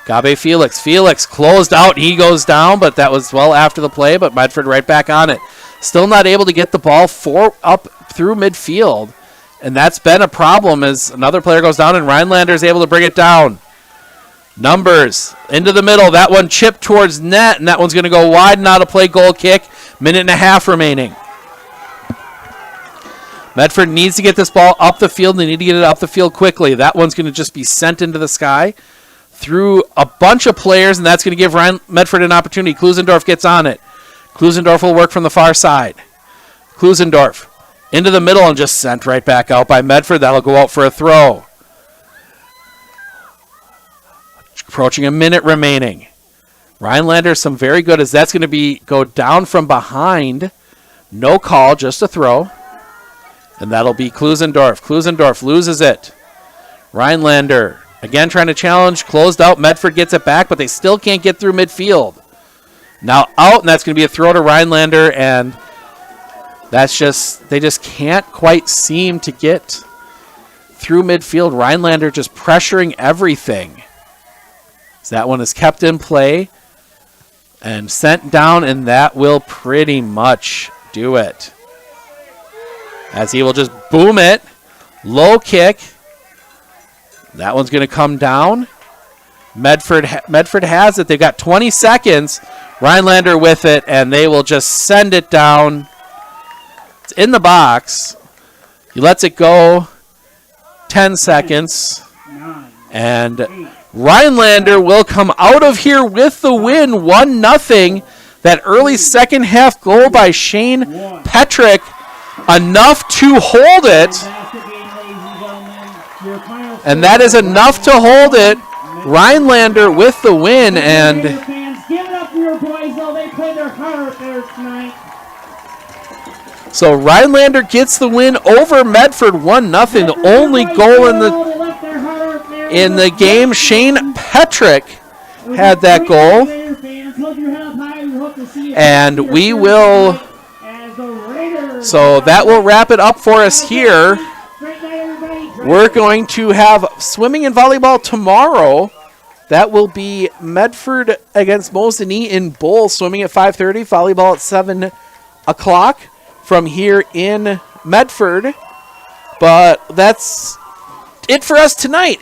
Gabe Felix. Felix closed out. He goes down, but that was well after the play, but Medford right back on it. Still not able to get the ball up through midfield, and that's been a problem as another player goes down, and Rhinelander is able to bring it down. Numbers into the middle. That one chipped towards net, and that one's going to go wide and out of play. Goal kick. Minute and a half remaining. Medford needs to get this ball up the field. They need to get it up the field quickly. That one's going to just be sent into the sky through a bunch of players, and that's going to give Medford an opportunity. Klusendorf gets on it. Klusendorf will work from the far side. Klusendorf into the middle and just sent right back out by Medford. That'll go out for a throw. Approaching a minute remaining. Rhinelander, some very good as that's going to go down from behind. No call, just a throw. And that'll be Klusendorf. Klusendorf loses it. Rhinelander, again trying to challenge, closed out. Medford gets it back, but they still can't get through midfield. Now out, and that's going to be a throw to Rhinelander, and they just can't quite seem to get through midfield. Rhinelander just pressuring everything. So that one is kept in play and sent down, and that will pretty much do it. As he will just boom it. Low kick. That one's going to come down. Medford has it. They've got 20 seconds. Rhinelander with it, and they will just send it down. It's in the box. He lets it go. 10 seconds. And Rhinelander will come out of here with the win, 1-0. That early second half goal by Shane Petrick, enough to hold it. And that is enough to hold it. Rhinelander with the win, and so Rhinelander gets the win over Medford, 1-0. The only goal in the game. Shane Petrick had that goal. And we will, so that will wrap it up for us here. We're going to have swimming and volleyball tomorrow. That will be Medford against Mosinee in Bull. Swimming at 5:30, volleyball at 7 o'clock from here in Medford. But that's it for us tonight.